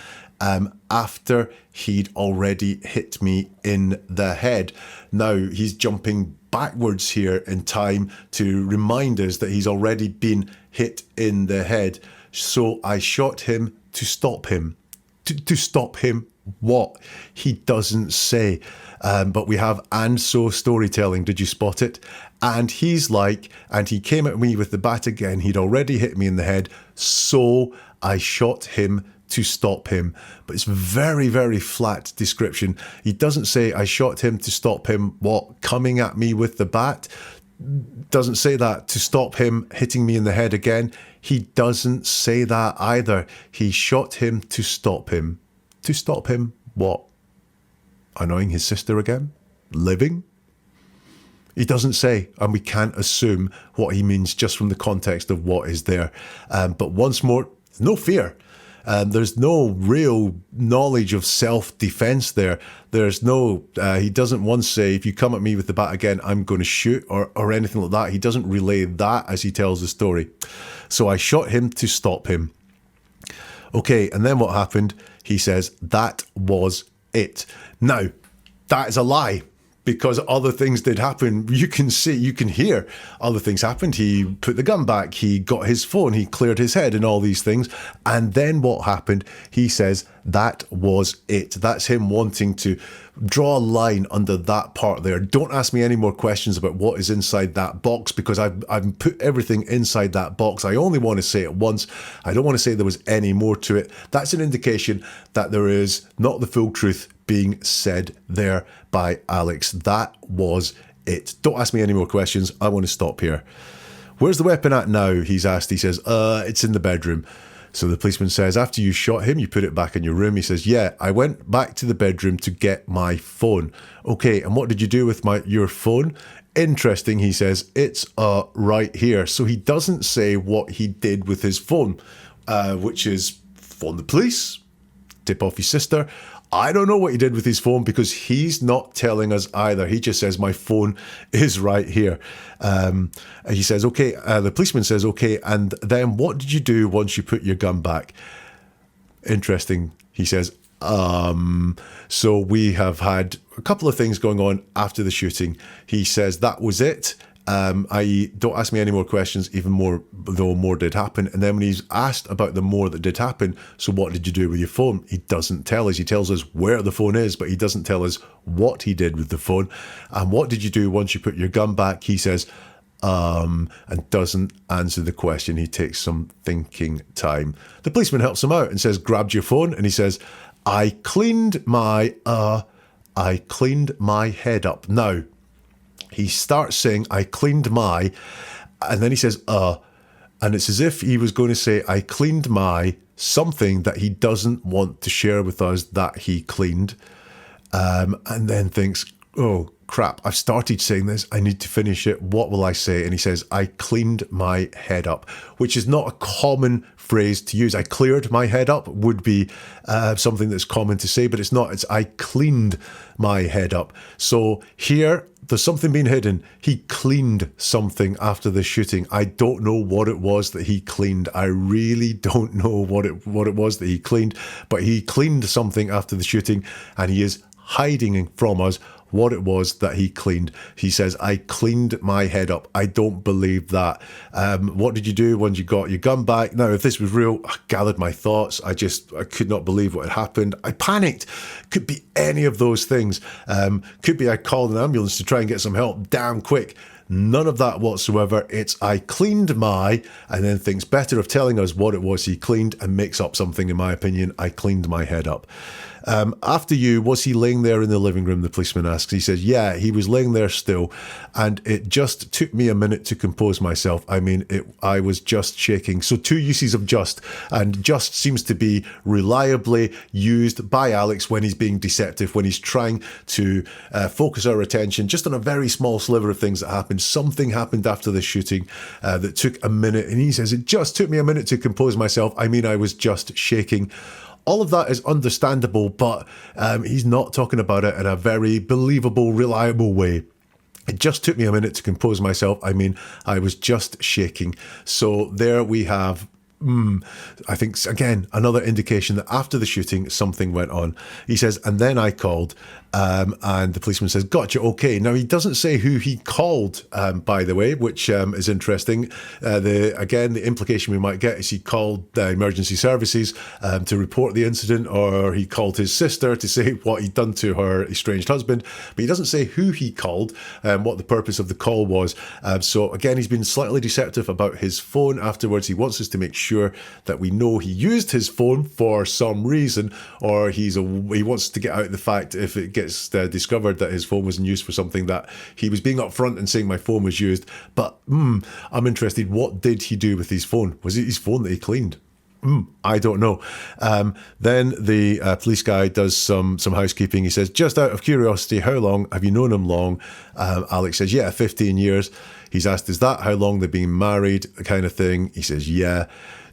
[SPEAKER 1] after he'd already hit me in the head. Now he's jumping backwards here in time to remind us that he's already been hit in the head. So I shot him to stop him. To stop him what? He doesn't say. But we have and so storytelling. Did you spot it? And he's like, and he came at me with the bat again. He'd already hit me in the head. So I shot him to stop him. But it's very, very flat description. He doesn't say I shot him to stop him. What? Coming at me with the bat? Doesn't say that. To stop him hitting me in the head again? He doesn't say that either. He shot him to stop him. To stop him what? Annoying his sister again? Living? He doesn't say, and we can't assume what he means just from the context of what is there. But once more, no fear. There's no real knowledge of self-defense there. There's no, he doesn't once say, if you come at me with the bat again, I'm going to shoot or anything like that. He doesn't relay that as he tells the story. So I shot him to stop him. Okay, and then what happened? He says, that was it. Now, that is a lie. Because other things did happen. You can see, you can hear other things happened. He put the gun back, he got his phone, he cleared his head and all these things. And then what happened? He says, that was it. That's him wanting to draw a line under that part there. Don't ask me any more questions about what is inside that box, because I've put everything inside that box. I only want to say it once. I don't want to say there was any more to it. That's an indication that there is not the full truth being said there by Alex. That was it. Don't ask me any more questions. I want to stop here. Where's the weapon at now? He's asked. He says, it's in the bedroom. So the policeman says, after you shot him, you put it back in your room. He says, yeah, I went back to the bedroom to get my phone. Okay, and what did you do with your phone? Interesting, he says, it's right here. So he doesn't say what he did with his phone, which is phone the police, tip off his sister. I don't know what he did with his phone, because he's not telling us either. He just says, my phone is right here. He says, okay, the policeman says, okay, and then what did you do once you put your gun back? Interesting, he says. So we have had a couple of things going on after the shooting. He says that was it. I.e., don't ask me any more questions, even more, though more did happen. And then when he's asked about the more that did happen, so what did you do with your phone? He doesn't tell us. He tells us where the phone is, but he doesn't tell us what he did with the phone. And what did you do once you put your gun back? He says, and doesn't answer the question. He takes some thinking time. The policeman helps him out and says, grabbed your phone. And he says, I cleaned my head up. Now, he starts saying, I cleaned my, and then he says, and it's as if he was going to say, I cleaned my something that he doesn't want to share with us that he cleaned, and then thinks, oh, crap, I've started saying this, I need to finish it, what will I say? And he says, I cleaned my head up, which is not a common phrase to use. I cleared my head up would be something that's common to say, but it's not. It's I cleaned my head up. So here, there's something being hidden. He cleaned something after the shooting. I don't know what it was that he cleaned. I really don't know what it was that he cleaned, but he cleaned something after the shooting, and he is hiding from us what it was that he cleaned. He says, I cleaned my head up. I don't believe that. What did you do when you got your gun back? Now, if this was real, I gathered my thoughts. I could not believe what had happened. I panicked. Could be any of those things. Could be I called an ambulance to try and get some help damn quick. None of that whatsoever. It's I cleaned my, and then thinks better of telling us what it was he cleaned and makes up something, in my opinion. I cleaned my head up. After you, was he laying there in the living room? The policeman asks. He says, yeah, he was laying there still, and it just took me a minute to compose myself. I mean, I was just shaking. So two uses of just, and just seems to be reliably used by Alex when he's being deceptive, when he's trying to focus our attention just on a very small sliver of things that happened. Something happened after the shooting that took a minute, and he says, it just took me a minute to compose myself. I mean, I was just shaking. All of that is understandable, but he's not talking about it in a very believable, reliable way. It just took me a minute to compose myself. I mean, I was just shaking. So there we have, I think, again, another indication that after the shooting, something went on. He says, and then I called, and the policeman says, gotcha, okay. Now, he doesn't say who he called, by the way, which is interesting. The implication we might get is he called the emergency services to report the incident, or he called his sister to say what he'd done to her estranged husband, but he doesn't say who he called, what the purpose of the call was. So again, he's been slightly deceptive about his phone afterwards. He wants us to make sure that we know he used his phone for some reason, or he wants to get out the fact if it gets discovered that his phone was in use for something, that he was being upfront and saying my phone was used. But I'm interested, what did he do with his phone? Was it his phone that he cleaned? I don't know. Then the police guy does some housekeeping. He says, just out of curiosity, how long have you known him long? Alex says, yeah, 15 years. He's asked, is that how long they've been married, kind of thing? He says, yeah.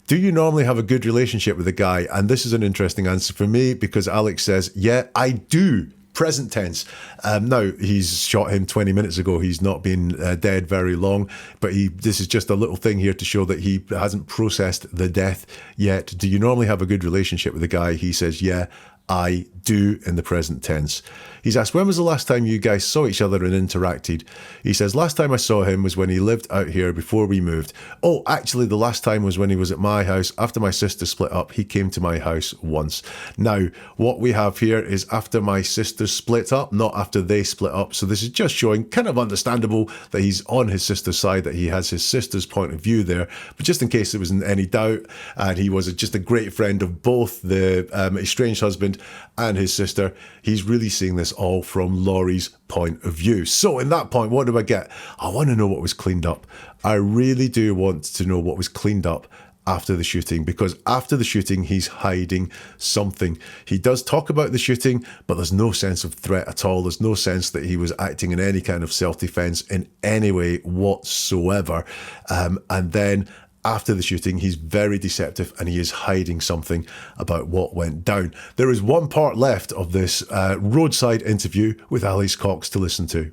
[SPEAKER 1] Do you normally have a good relationship with the guy? And this is an interesting answer for me, because Alex says, yeah, I do. Present tense. Now, he's shot him 20 minutes ago. He's not been dead very long, but this is just a little thing here to show that he hasn't processed the death yet. Do you normally have a good relationship with the guy? He says, yeah, I do in the present tense. He's asked, when was the last time you guys saw each other and interacted? He says, last time I saw him was when he lived out here before we moved. Oh, actually, the last time was when he was at my house. After my sister split up, he came to my house once. Now, what we have here is after my sister split up, not after they split up. So this is just showing, kind of understandable, that he's on his sister's side, that he has his sister's point of view there. But just in case there was any doubt, and he was just a great friend of both the estranged husband and his sister, he's really seeing this all from Lori's point of view. So in that point, what do I get? I want to know what was cleaned up. I really do want to know what was cleaned up after the shooting, because after the shooting, he's hiding something. He does talk about the shooting, but there's no sense of threat at all. There's no sense that he was acting in any kind of self-defense in any way whatsoever. And then after the shooting, he's very deceptive and he is hiding something about what went down. There is one part left of this roadside interview with Alex Cox to listen to.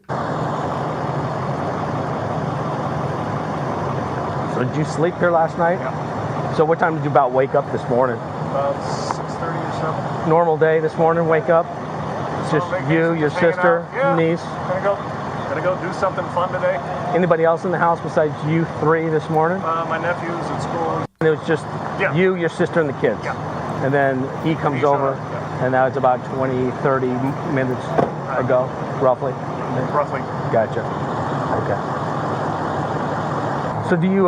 [SPEAKER 3] So did you sleep here last night?
[SPEAKER 2] Yeah.
[SPEAKER 3] So what time did you about wake up this morning?
[SPEAKER 2] About 6:30 or so.
[SPEAKER 3] Normal day this morning, wake up? It's just you, your sister, niece?
[SPEAKER 2] Gonna go do something fun today.
[SPEAKER 3] Anybody else in the house besides you three this morning?
[SPEAKER 2] My nephew's at school.
[SPEAKER 3] And it was just you, your sister, and the kids?
[SPEAKER 2] Yeah.
[SPEAKER 3] And then he comes over, and that was about 20, 30 minutes ago, roughly?
[SPEAKER 2] Roughly.
[SPEAKER 3] Gotcha. Okay. So do you,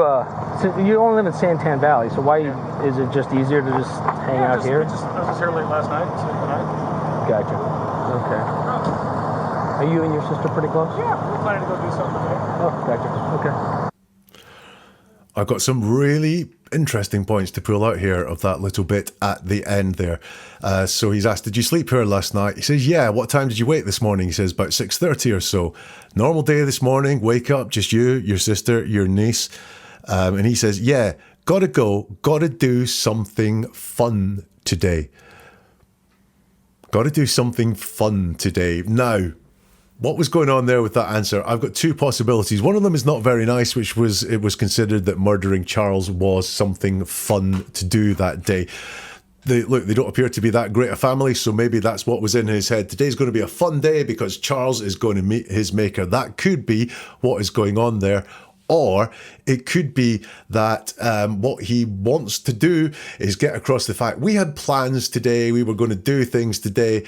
[SPEAKER 3] you only live in Santan Valley, so why is it just easier to just hang out here?
[SPEAKER 2] I was just here late last night, sleeping the night.
[SPEAKER 3] Gotcha. Okay. Are you and your sister pretty close?
[SPEAKER 2] Yeah, we're planning to go do something today.
[SPEAKER 3] Oh, gotcha. Okay.
[SPEAKER 1] I've got some really interesting points to pull out here of that little bit at the end there. So he's asked, did you sleep here last night? He says, yeah. What time did you wake this morning? He says, about 6:30 or so. Normal day this morning, wake up, just you, your sister, your niece. And he says, yeah, gotta go, gotta do something fun today. Gotta do something fun today. Now, what was going on there with that answer? I've got two possibilities. One of them is not very nice, which was it was considered that murdering Charles was something fun to do that day. They don't appear to be that great a family, so maybe that's what was in his head. Today's going to be a fun day because Charles is going to meet his maker. That could be what is going on there. Or it could be that what he wants to do is get across the fact we had plans today, we were going to do things today.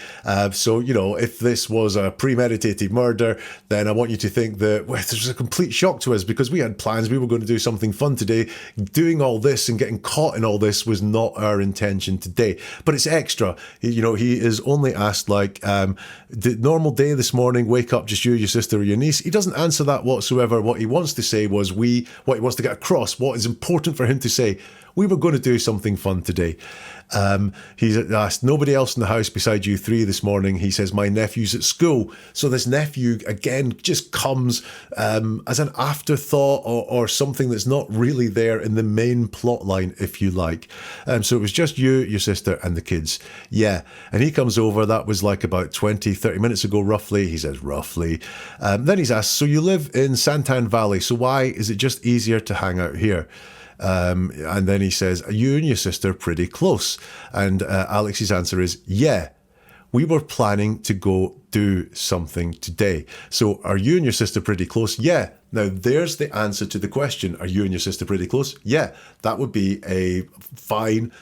[SPEAKER 1] So, you know, if this was a premeditated murder, then I want you to think that this was a complete shock to us because we had plans, we were going to do something fun today. Doing all this and getting caught in all this was not our intention today. But it's extra. You know, he is only asked like, the normal day this morning, wake up, just you, your sister or your niece. He doesn't answer that whatsoever. What he wants to say was what he wants to get across, what is important for him to say, we were going to do something fun today. He's asked, nobody else in the house beside you three this morning. He says, my nephew's at school. So this nephew, again, just comes as an afterthought or something that's not really there in the main plot line, if you like. So it was just you, your sister, and the kids. Yeah. And he comes over. That was like about 20, 30 minutes ago, roughly. He says, roughly. Then he's asked, so you live in Santan Valley. So why is it just easier to hang out here? And then he says, are you and your sister pretty close? And Alex's answer is, yeah, we were planning to go do something today. So are you and your sister pretty close? Yeah. Now there's the answer to the question. Are you and your sister pretty close? Yeah, that would be a fine,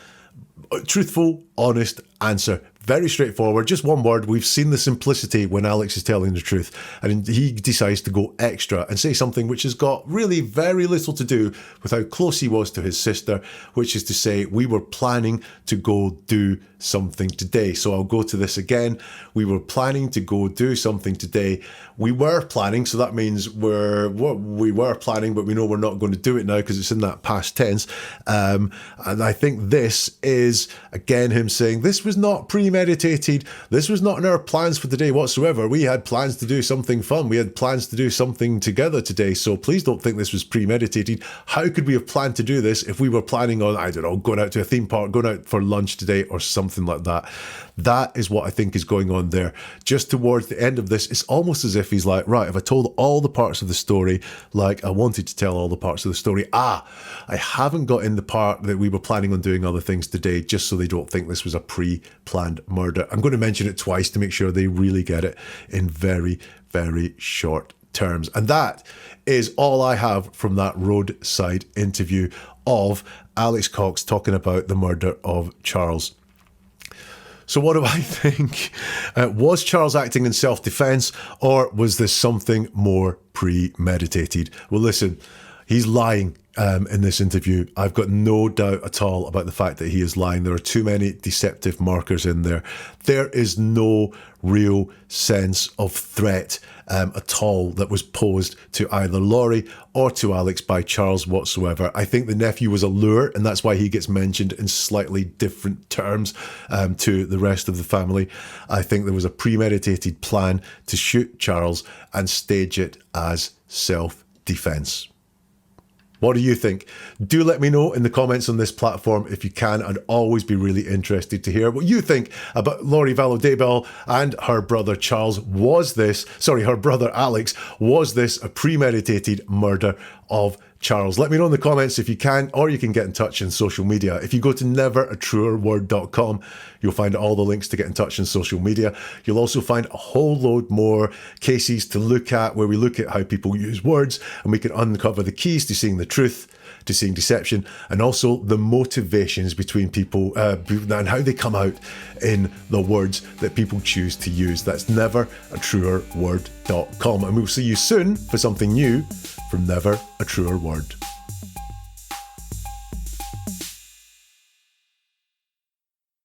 [SPEAKER 1] truthful, honest answer. Very straightforward, just one word. We've seen the simplicity when Alex is telling the truth, and he decides to go extra and say something which has got really very little to do with how close he was to his sister, which is to say we were planning to go do something today. So I'll go to this again. We were planning to go do something today. We were planning, so that means we were planning, but we know we're not going to do it now because it's in that past tense. And I think this is, again, him saying this was not premeditated. This was not in our plans for today whatsoever. We had plans to do something fun. We had plans to do something together today. So please don't think this was premeditated. How could we have planned to do this if we were planning on, I don't know, going out to a theme park, going out for lunch today or something something like that. That is what I think is going on there. Just towards the end of this, it's almost as if he's like, right, if I told all the parts of the story like I wanted to tell all the parts of the story, I haven't got in the part that we were planning on doing other things today, just so they don't think this was a pre-planned murder. I'm going to mention it twice to make sure they really get it in very, very short terms. And that is all I have from that roadside interview of Alex Cox talking about the murder of Charles. So what do I think? Was Charles acting in self-defense, or was this something more premeditated? Well, listen, he's lying in this interview. I've got no doubt at all about the fact that he is lying. There are too many deceptive markers in there. There is no real sense of threat at all that was posed to either Lori or to Alex by Charles whatsoever. I think the nephew was a lure, and that's why he gets mentioned in slightly different terms to the rest of the family. I think there was a premeditated plan to shoot Charles and stage it as self-defense. What do you think? Do let me know in the comments on this platform if you can. I'd always be really interested to hear what you think about Lori Vallow Daybell and her brother Charles. Her brother Alex, was this a premeditated murder of Charles? Let me know in the comments if you can, or you can get in touch on social media. If you go to neveratruerword.com, you'll find all the links to get in touch on social media. You'll also find a whole load more cases to look at, where we look at how people use words, and we can uncover the keys to seeing the truth, to seeing deception, and also the motivations between people and how they come out in the words that people choose to use. That's neveratruerword.com, and we'll see you soon for something new from Never a Truer Word.